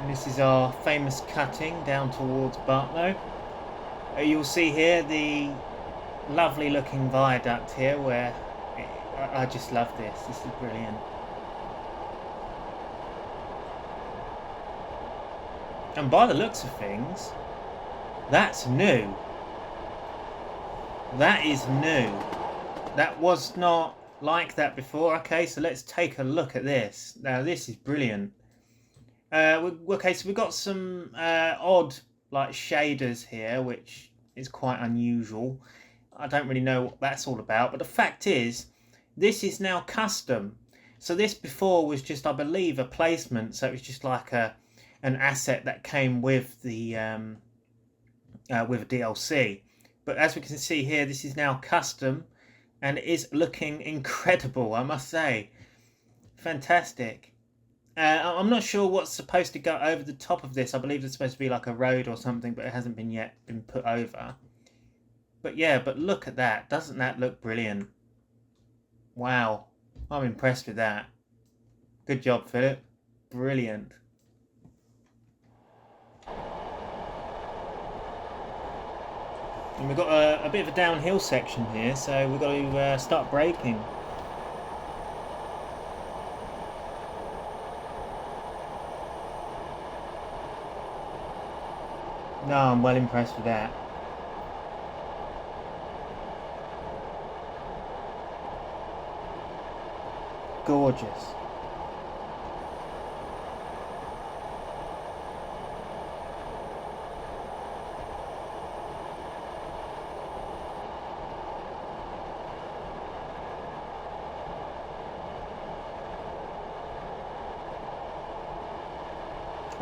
And this is our famous cutting down towards Bartlow. You'll see here the lovely looking viaduct here where I just love this. This is brilliant. And by the looks of things, that's new. That is new. That was not like that before. Okay, so let's take a look at this. Now this is brilliant. Okay, so we've got some odd like shaders here, which is quite unusual. I don't really know what that's all about, but the fact is, this is now custom. So this before was just, I believe, a placement. So it was just like an asset that came with the with a DLC. But as we can see here, this is now custom, and it is looking incredible, I must say. Fantastic. I'm not sure what's supposed to go over the top of this. I believe it's supposed to be like a road or something, but it hasn't been yet been put over. But yeah, but look at that. Doesn't that look brilliant? Wow. I'm impressed with that. Good job, Philip. Brilliant. And we've got a bit of a downhill section here, so we've got to start braking. No, I'm well impressed with that. Gorgeous.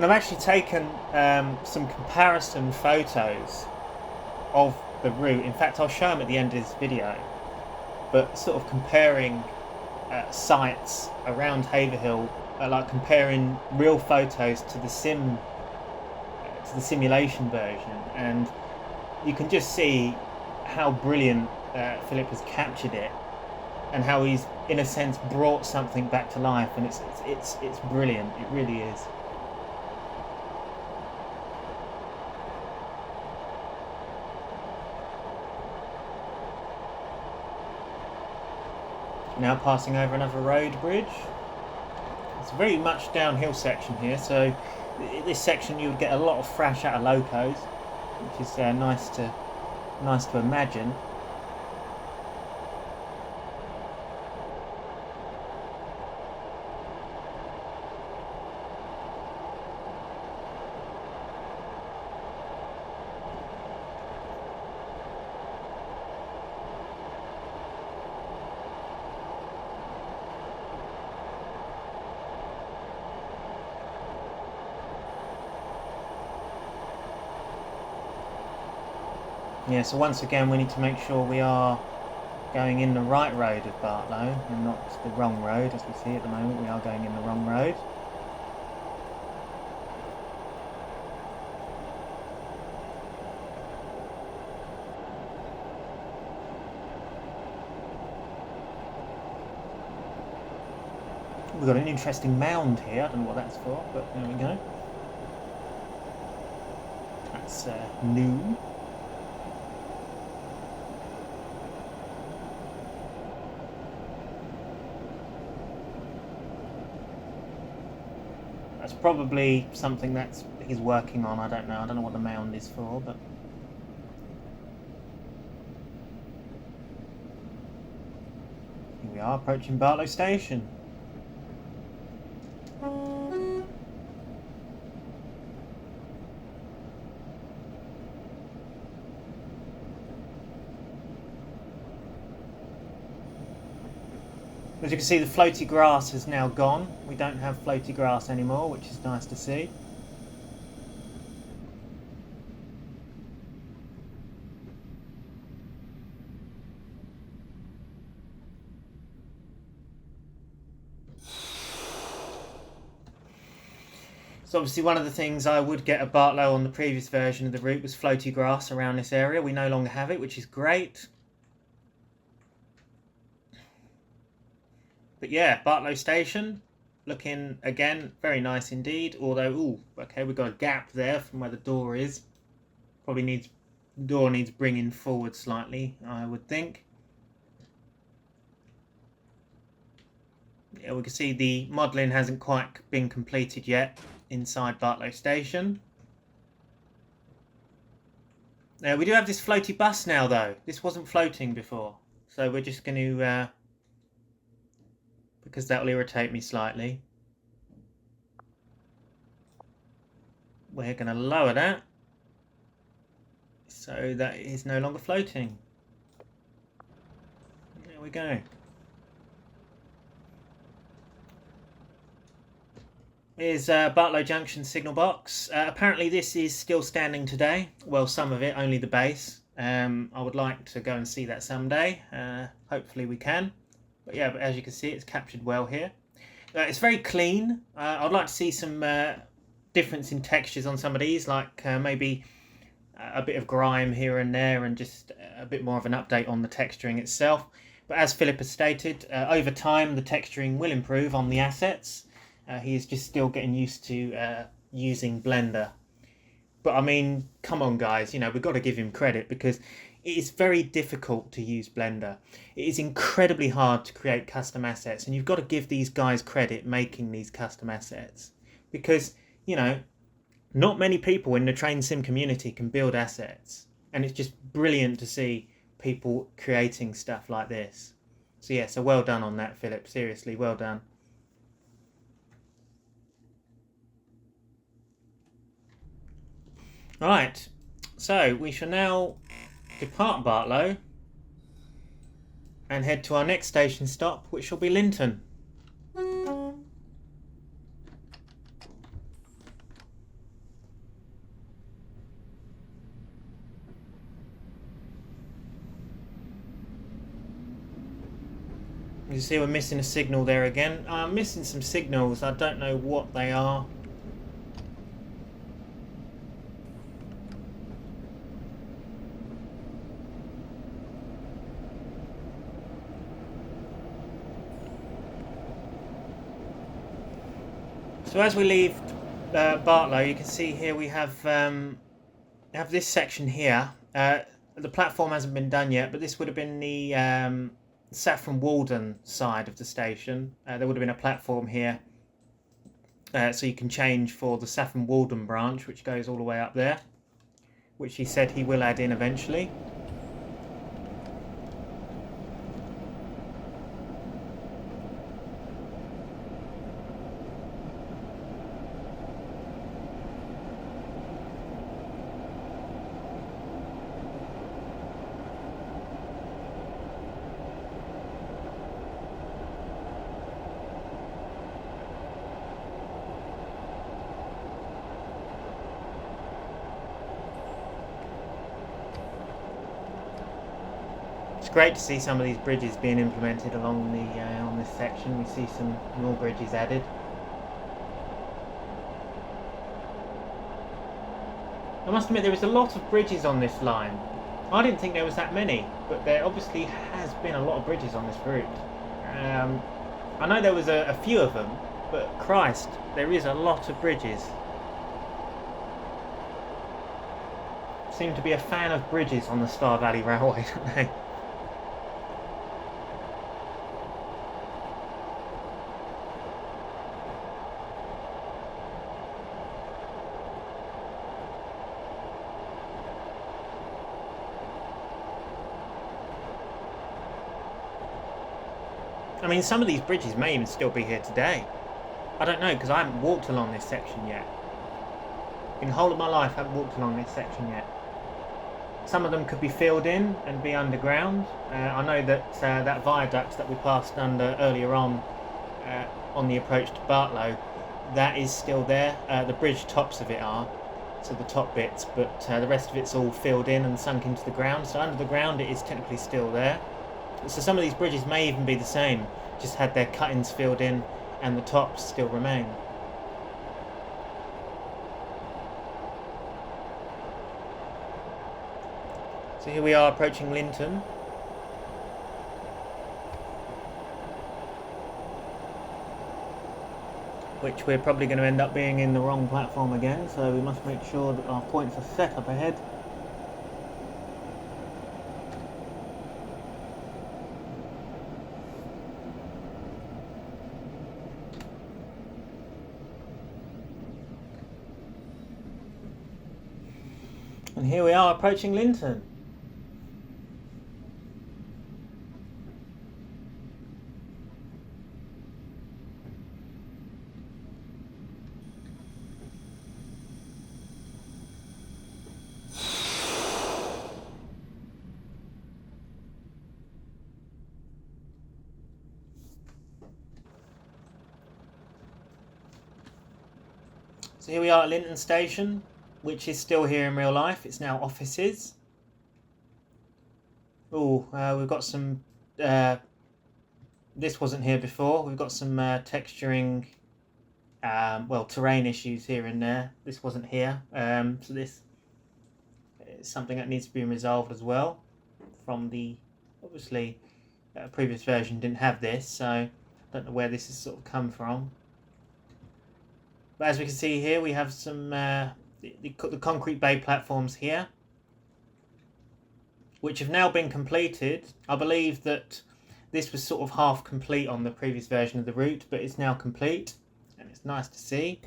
And I've actually taken some comparison photos of the route. In fact, I'll show them at the end of this video. But sort of comparing sites around Haverhill, like comparing real photos to the simulation version, and you can just see how brilliant Philip has captured it, and how he's, in a sense, brought something back to life, and it's brilliant. It really is. Now passing over another road bridge. It's a very much downhill section here, so this section you would get a lot of thrash out of locos, which is nice to imagine. Yeah, so once again we need to make sure we are going in the right road of Bartlow and not the wrong road. As we see at the moment, we are going in the wrong road. We've got an interesting mound here. I don't know what that's for, but there we go. That's new. That's probably something that he's working on. I don't know what the mound is for, but here we are approaching Bartlow Station. As you can see, the floaty grass has now gone. We don't have floaty grass anymore, which is nice to see. So obviously one of the things I would get at Bartlow on the previous version of the route was floaty grass around this area. We no longer have it, which is great. But yeah, Bartlow Station, looking, again, very nice indeed. Although, ooh, okay, we've got a gap there from where the door is. Probably the door needs bringing forward slightly, I would think. Yeah, we can see the modelling hasn't quite been completed yet inside Bartlow Station. Now, we do have this floaty bus now, though. This wasn't floating before. So we're just going to... because that will irritate me slightly. We're going to lower that so that it is no longer floating. There we go. Here's Bartlow Junction signal box. Apparently this is still standing today. Well, some of it, only the base. I would like to go and see that someday. Hopefully we can. But yeah, but as you can see, it's captured well here. It's very clean. I'd like to see some difference in textures on some of these, like maybe a bit of grime here and there, and just a bit more of an update on the texturing itself. But as Philip has stated, over time the texturing will improve on the assets. He is just still getting used to using Blender. But I mean, come on guys, we've got to give him credit, because it is very difficult to use Blender. It is incredibly hard to create custom assets, and you've got to give these guys credit making these custom assets. Because, not many people in the train sim community can build assets, and it's just brilliant to see people creating stuff like this. So yeah, so well done on that, Philip. Seriously, well done. Right, so we shall now depart Bartlow and head to our next station stop, which shall be Linton. You see we're missing a signal there again. I'm missing some signals. I don't know what they are. So as we leave Bartlow, you can see here we have this section here. The platform hasn't been done yet, but this would have been the Saffron Walden side of the station. There would have been a platform here, so you can change for the Saffron Walden branch, which goes all the way up there, which he said he will add in eventually. It's great to see some of these bridges being implemented along the on this section. We see some more bridges added. I must admit there was a lot of bridges on this line. I didn't think there was that many, but there obviously has been a lot of bridges on this route. I know there was a few of them, but Christ, there is a lot of bridges. Seem to be a fan of bridges on the Stour Valley Railway, don't they? I mean, some of these bridges may even still be here today. I don't know, because I haven't walked along this section yet. In the whole of my life, I haven't walked along this section yet. Some of them could be filled in and be underground. I know that that viaduct that we passed under earlier on the approach to Bartlow, that is still there. The bridge tops of it are, so the top bits, but the rest of it's all filled in and sunk into the ground. So under the ground, it is technically still there. So some of these bridges may even be the same, just had their cut-ins filled in and the tops still remain. So here we are approaching Linton. Which we're probably going to end up being in the wrong platform again, so we must make sure that our points are set up ahead. And here we are approaching Linton. So here we are at Linton Station, which is still here in real life. It's now offices. Oh, we've got some... this wasn't here before. We've got some texturing, well, terrain issues here and there. This wasn't here. So this is something that needs to be resolved as well. From the, obviously, previous version didn't have this, so I don't know where this has sort of come from. But as we can see here, we have some the concrete bay platforms here, which have now been completed. I believe that this was sort of half complete on the previous version of the route, but it's now complete, and it's nice to see.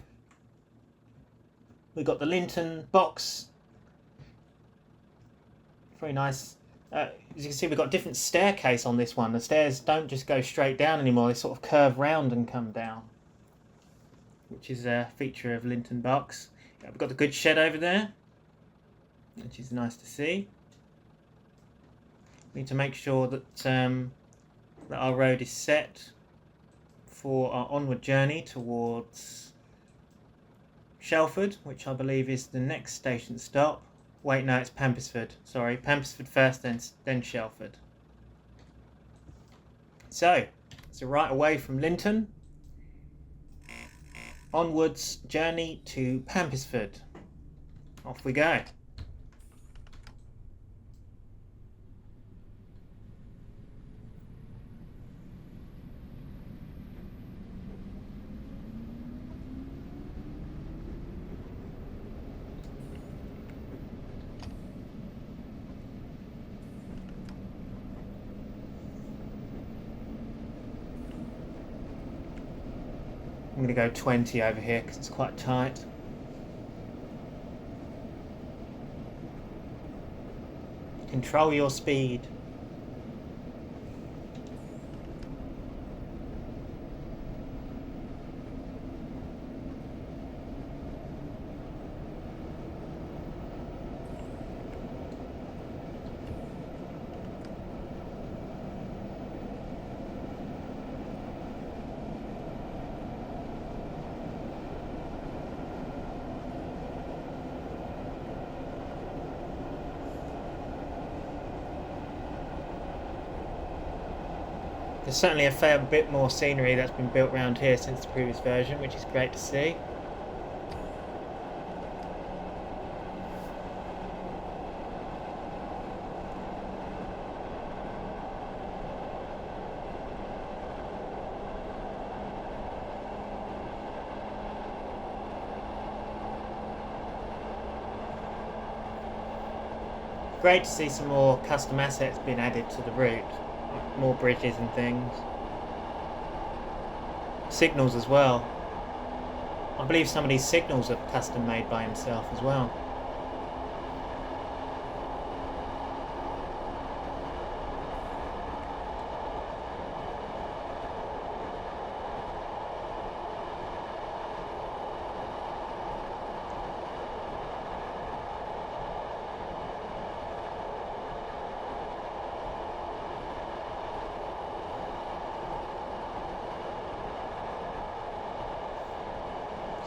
We've got the Linton box. Very nice. As you can see, we've got a different staircase on this one. The stairs don't just go straight down anymore, they sort of curve round and come down, which is a feature of Linton box. We've got the goods shed over there, which is nice to see. We need to make sure that that our road is set for our onward journey towards Shelford, which I believe is the next station stop. Wait, no, it's Pampisford. Sorry, Pampisford first, then Shelford. So, So right away from Linton, onwards journey to Pampisford. Off we go. I'm going to go 20 over here because it's quite tight. Control your speed. There's certainly a fair bit more scenery that's been built around here since the previous version, which is great to see. Great to see some more custom assets being added to the route. More bridges and things. Signals as well. I believe some of these signals are custom made by himself as well.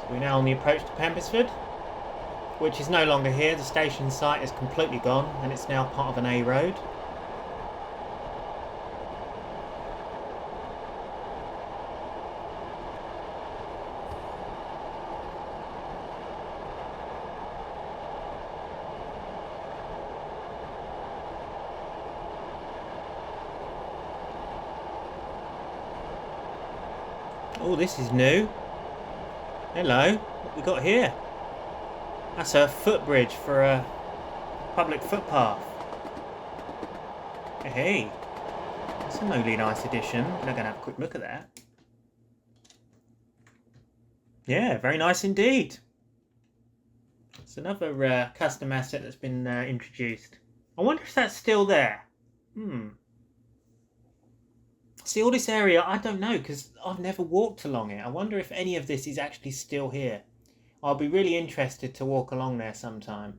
We're now on the approach to Pampisford, which is no longer here. The station site is completely gone and it's now part of an A road. Oh, this is new. Hello, what we got here? That's a footbridge for a public footpath. Hey, that's a really nice addition. I'm going to have a quick look at that. Yeah, very nice indeed. It's another custom asset that's been introduced. I wonder if that's still there. See, all this area, I don't know, because I've never walked along it. I wonder if any of this is actually still here. I'll be really interested to walk along there sometime.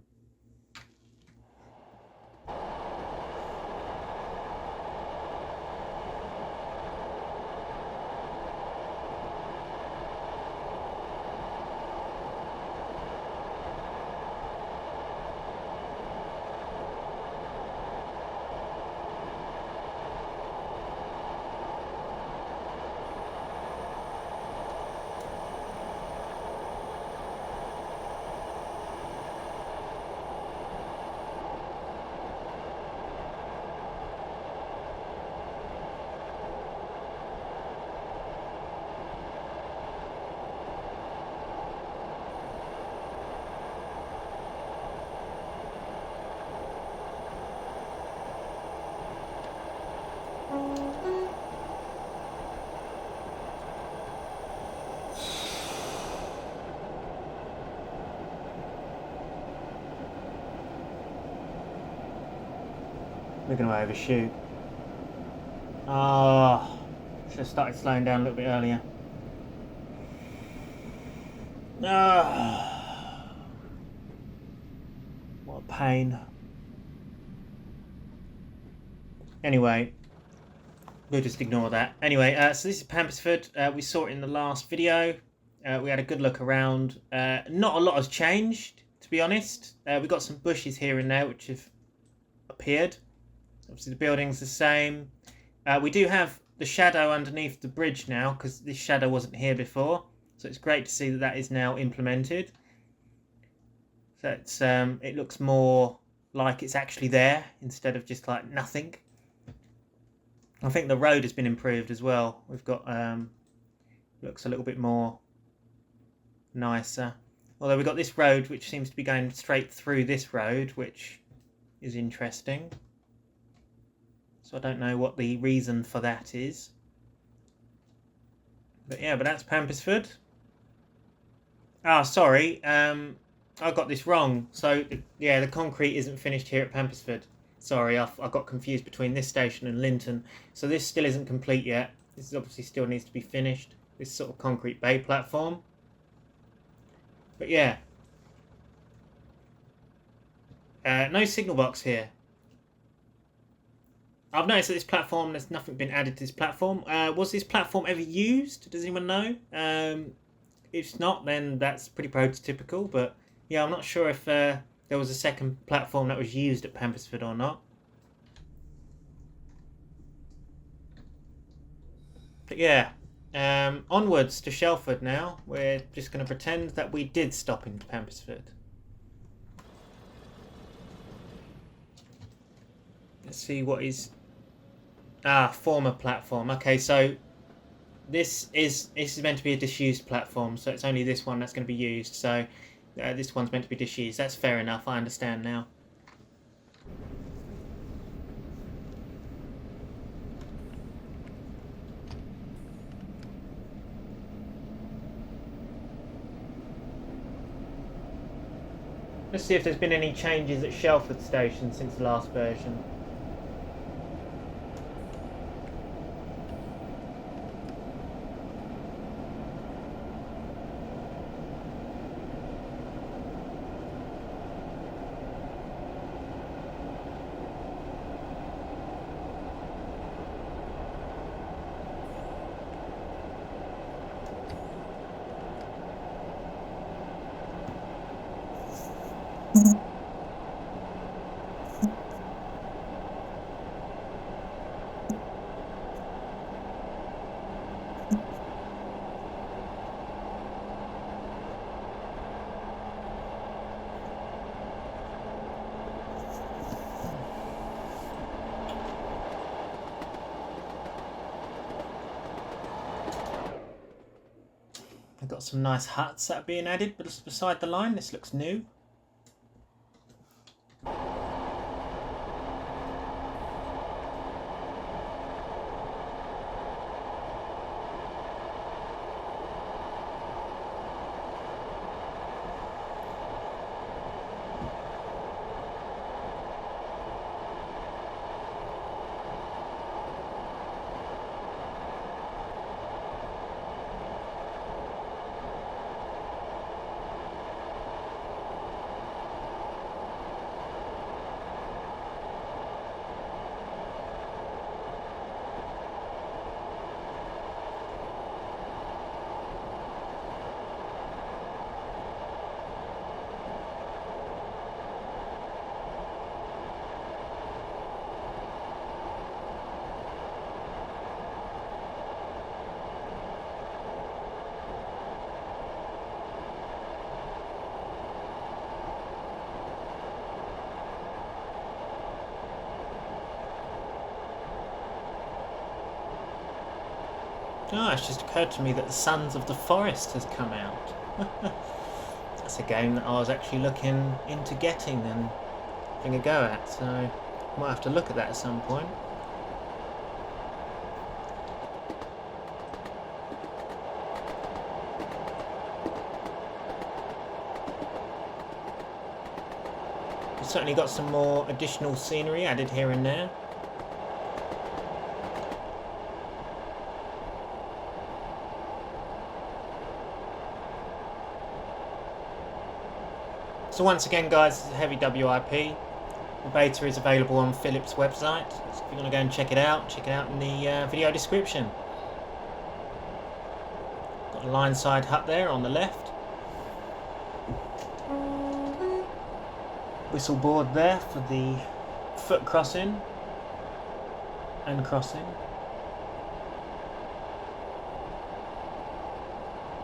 We're going to overshoot. Should have started slowing down a little bit earlier. What a pain. Anyway, we'll just ignore that. Anyway, so this is Pampisford. We saw it in the last video. We had a good look around. Not a lot has changed, to be honest. We've got some bushes here and there which have appeared. Obviously the building's the same. We do have the shadow underneath the bridge now, because this shadow wasn't here before. So it's great to see that that is now implemented. So it's it looks more like it's actually there instead of just like nothing. I think the road has been improved as well. We've got looks a little bit more nicer. Although we've got this road which seems to be going straight through this road, which is interesting. So I don't know what the reason for that is. But yeah, but that's Pampisford. Ah, sorry, I got this wrong. So yeah, the concrete isn't finished here at Pampisford. Sorry, I got confused between this station and Linton. So this still isn't complete yet. This obviously still needs to be finished. This sort of concrete bay platform. But yeah. No signal box here. I've noticed that this platform, there's nothing been added to this platform. Was this platform ever used? Does anyone know? If not, then that's pretty prototypical. But yeah, I'm not sure if there was a second platform that was used at Pampisford or not. But yeah, onwards to Shelford now. We're just going to pretend that we did stop in Pampisford. Let's see what is... Ah, former platform. Okay, so this is meant to be a disused platform, so it's only this one that's going to be used. So this one's meant to be disused. That's fair enough. I understand now. Let's see if there's been any changes at Shelford Station since the last version. I've got some nice huts that are being added beside the line. This looks new. Oh, it's just occurred to me that the Sons of the Forest has come out. That's a game that I was actually looking into getting and having a go at, so I might have to look at that at some point. We've certainly got some more additional scenery added here and there. So once again guys, this is Heavy WIP. The beta is available on Philip's website, so if you want to go and check it out in the video description. Got a line side hut there on the left. Whistle board there for the foot crossing and crossing.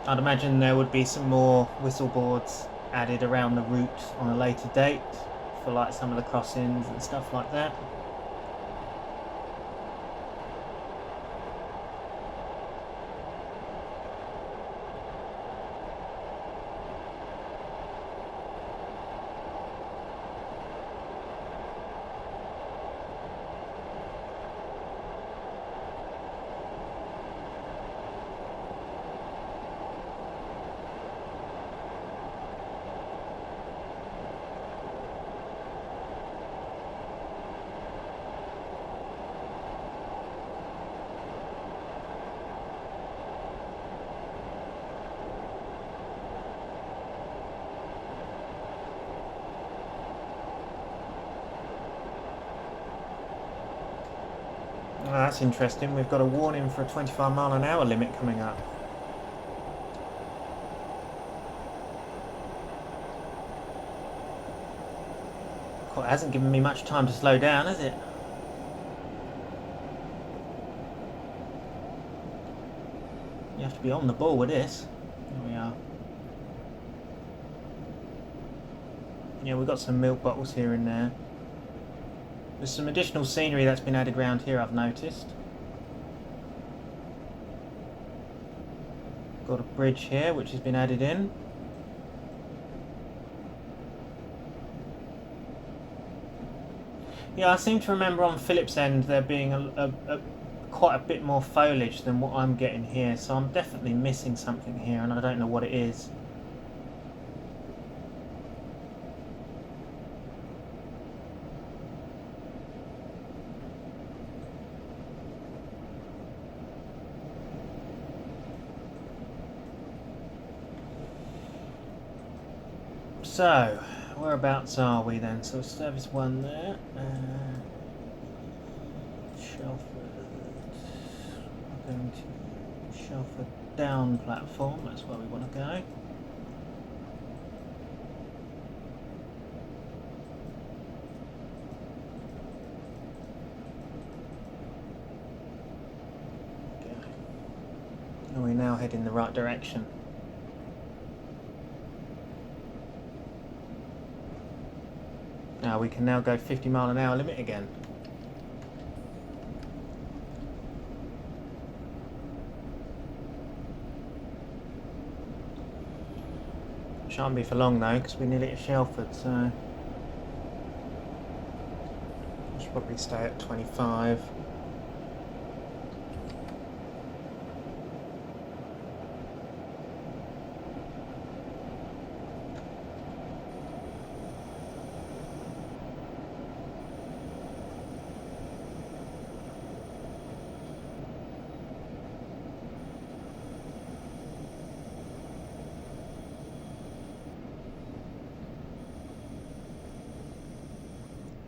I'd imagine there would be some more whistle boards added around the route on a later date for like some of the crossings and stuff like that. Oh, that's interesting. We've got a warning for a 25-mile-an-hour limit coming up. Quite hasn't given me much time to slow down, has it? You have to be on the ball with this. Here we are. Yeah, we've got some milk bottles here and there. There's some additional scenery that's been added around here, I've noticed. Got a bridge here which has been added in. Yeah, I seem to remember on Philip's end there being quite a bit more foliage than what I'm getting here, so I'm definitely missing something here and I don't know what it is. So, whereabouts are we then? So service 1 there. Shelford. We're going to Shelford down platform, that's where we want to go. And we're now heading the right direction. Now we can now go 50-mile-an-hour limit again. Shan't be for long though, because we're nearly at Shelford, so I should probably stay at 25.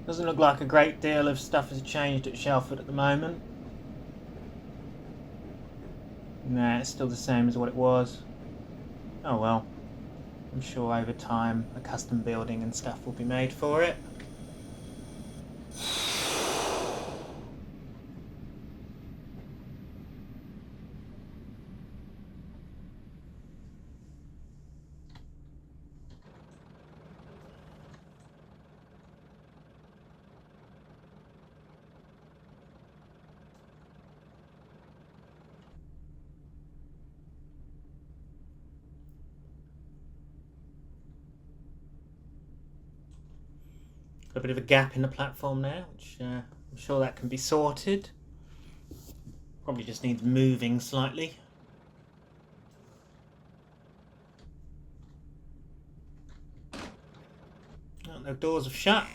Doesn't look like a great deal of stuff has changed at Shelford at the moment. Nah, it's still the same as what it was. Oh well. I'm sure over time a custom building and stuff will be made for it. A bit of a gap in the platform now, which I'm sure that can be sorted. Probably just needs moving slightly. Oh, the doors have shut.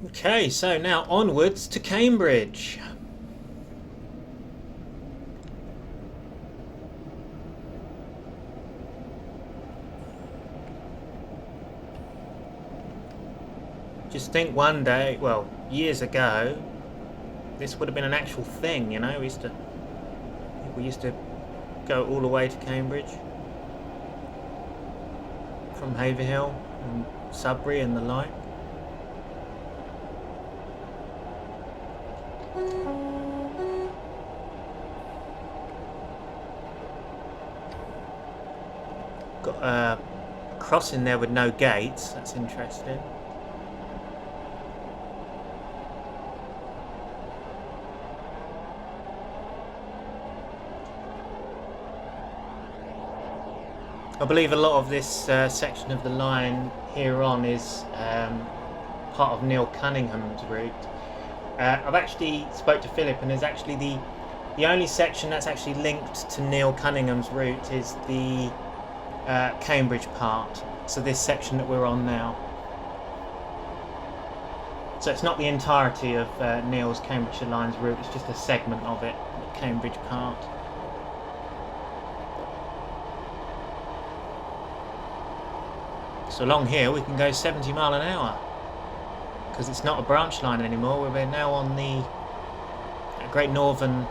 Okay, so now onwards to Cambridge. Just think one day, well, years ago, this would have been an actual thing, you know. We used to go all the way to Cambridge from Haverhill and Sudbury and the like. Got a crossing there with no gates. That's interesting. I believe a lot of this section of the line here on is part of Neil Cunningham's route. I've actually spoke to Philip, and there's actually the only section that's actually linked to Neil Cunningham's route is the Cambridge part. So this section that we're on now. So it's not the entirety of Neil's Cambridgeshire Lines route, it's just a segment of it, the Cambridge part. So along here we can go 70 mile an hour because it's not a branch line anymore. We're now on the Great Northern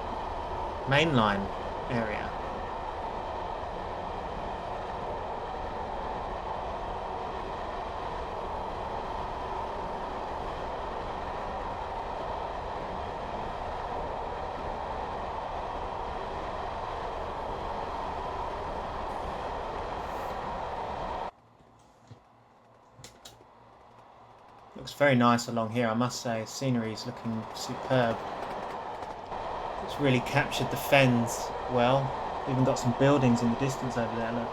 Main Line area. Looks very nice along here, I must say. Scenery is looking superb. It's really captured the fens well. Even got some buildings in the distance over there, look.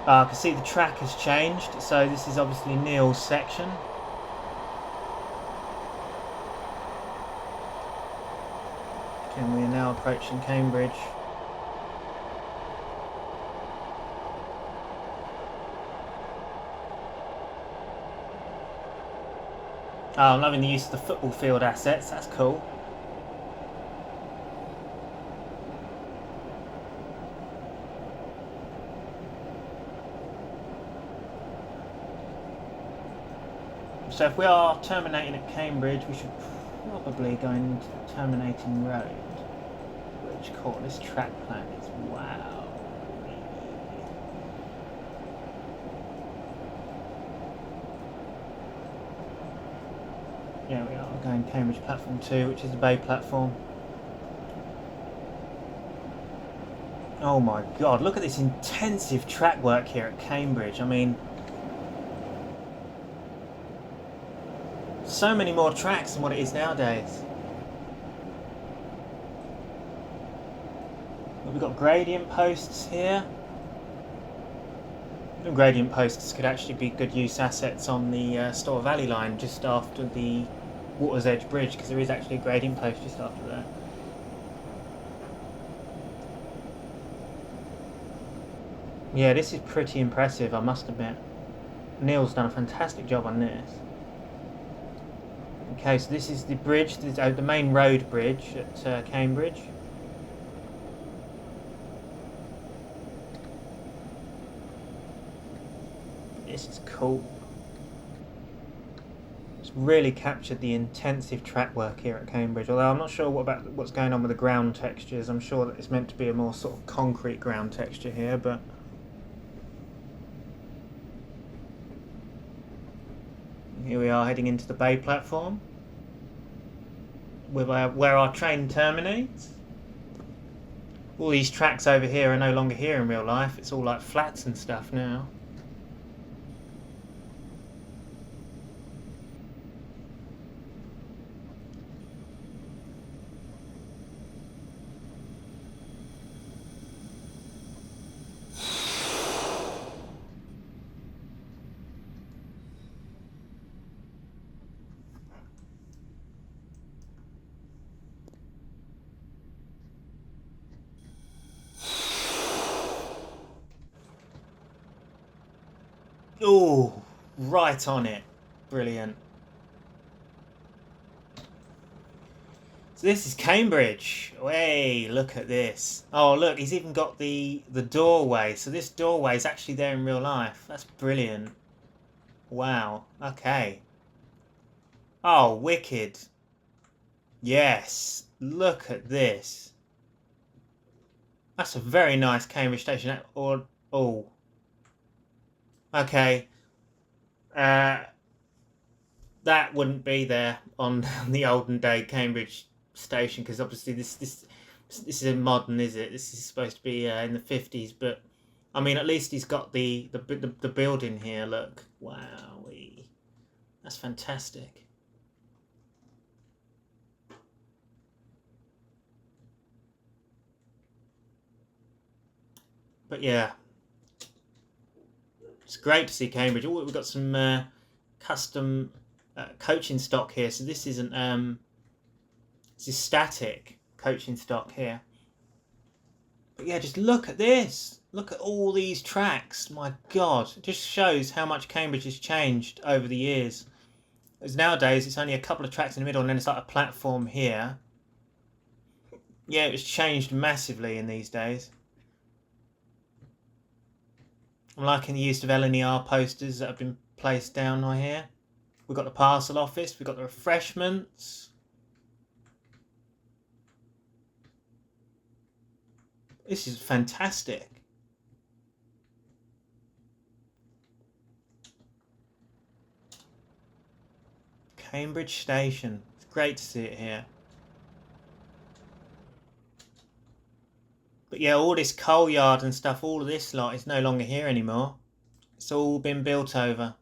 I can see the track has changed, so this is obviously Neil's section. And we are now approaching Cambridge. Oh, I'm loving the use of the football field assets, that's cool. So if we are terminating at Cambridge, we should probably go into the terminating road. Which call this track plan is wow. Yeah, we are going Cambridge platform 2, which is the Bay platform. Oh my god, look at this intensive track work here at Cambridge. I mean, so many more tracks than what it is nowadays. We've got gradient posts here. The gradient posts could actually be good use assets on the Stour Valley line just after the Water's Edge Bridge, because there is actually a gradient post just after that. Yeah, this is pretty impressive, I must admit. Neil's done a fantastic job on this. Okay, so this is the bridge, the main road bridge at Cambridge. This is cool. It's really captured the intensive track work here at Cambridge, although I'm not sure what's going on with the ground textures. I'm sure that it's meant to be a more sort of concrete ground texture here, but here we are heading into the Bay platform where our train terminates. All these tracks over here are no longer here in real life. It's all like flats and stuff now. Oh, right on it. Brilliant. So this is Cambridge. Hey, look at this. Oh, look, he's even got the doorway. So this doorway is actually there in real life. That's brilliant. Wow. Okay. Oh, wicked. Yes. Look at this. That's a very nice Cambridge station. Or oh. Okay. That wouldn't be there on the olden day Cambridge station, because obviously this isn't modern, is it? This is supposed to be in the 50s, but I mean, at least he's got the building here. Look, wow, that's fantastic. But yeah, it's great to see Cambridge. Oh, we've got some custom coaching stock here. So this isn't this is static coaching stock here. But yeah, just look at this. Look at all these tracks. My God, it just shows how much Cambridge has changed over the years. As nowadays, it's only a couple of tracks in the middle, and then it's like a platform here. Yeah, it's changed massively in these days. I'm liking the use of LNER posters that have been placed down right here. We've got the parcel office. We've got the refreshments. This is fantastic. Cambridge Station. It's great to see it here. But yeah, all this coal yard and stuff, all of this lot is no longer here anymore. It's all been built over.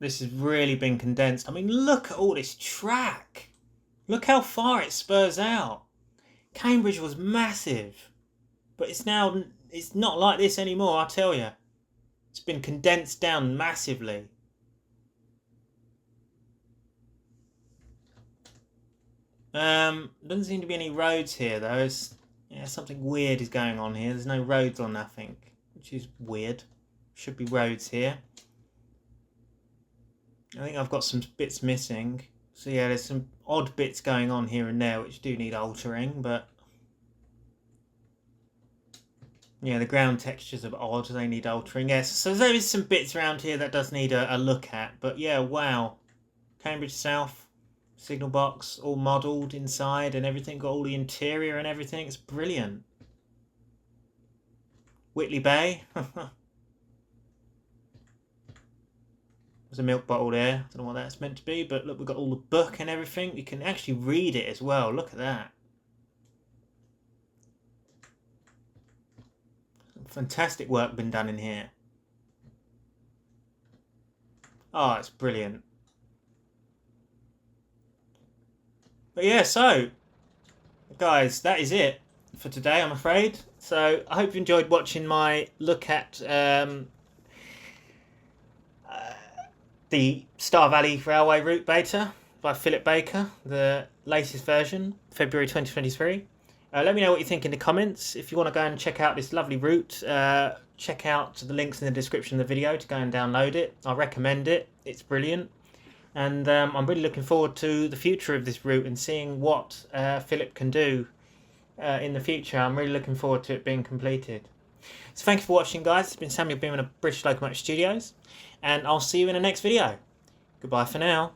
This has really been condensed. I mean, look at all this track. Look how far it spurs out. Cambridge was massive. But it's not like this anymore, I tell you. It's been condensed down massively. Doesn't seem to be any roads here though. Yeah, something weird is going on here. There's no roads or nothing, which is weird. Should be roads here. I think I've got some bits missing. So yeah, there's some odd bits going on here and there which do need altering, but yeah, the ground textures are odd. They need altering. Yes, so there is some bits around here that does need a look at. But yeah, wow. Cambridge South signal box all modelled inside and everything. Got all the interior and everything. It's brilliant. Whitley Bay. There's a milk bottle there. I don't know what that's meant to be, but look, we've got all the book and everything. You can actually read it as well. Look at that. Fantastic work been done in here. Oh, it's brilliant. But yeah, so guys, that is it for today, I'm afraid. So I hope you enjoyed watching my look at the Stour Valley Railway route beta by Philip Baker, the latest version, February 2023. Let me know what you think in the comments. If you want to go and check out this lovely route, check out the links in the description of the video to go and download it. I recommend it. It's brilliant. And I'm really looking forward to the future of this route and seeing what Philip can do in the future. I'm really looking forward to it being completed. So thank you for watching, guys. It's been Samuel Beeman of British Locomotive Studios, and I'll see you in the next video. Goodbye for now.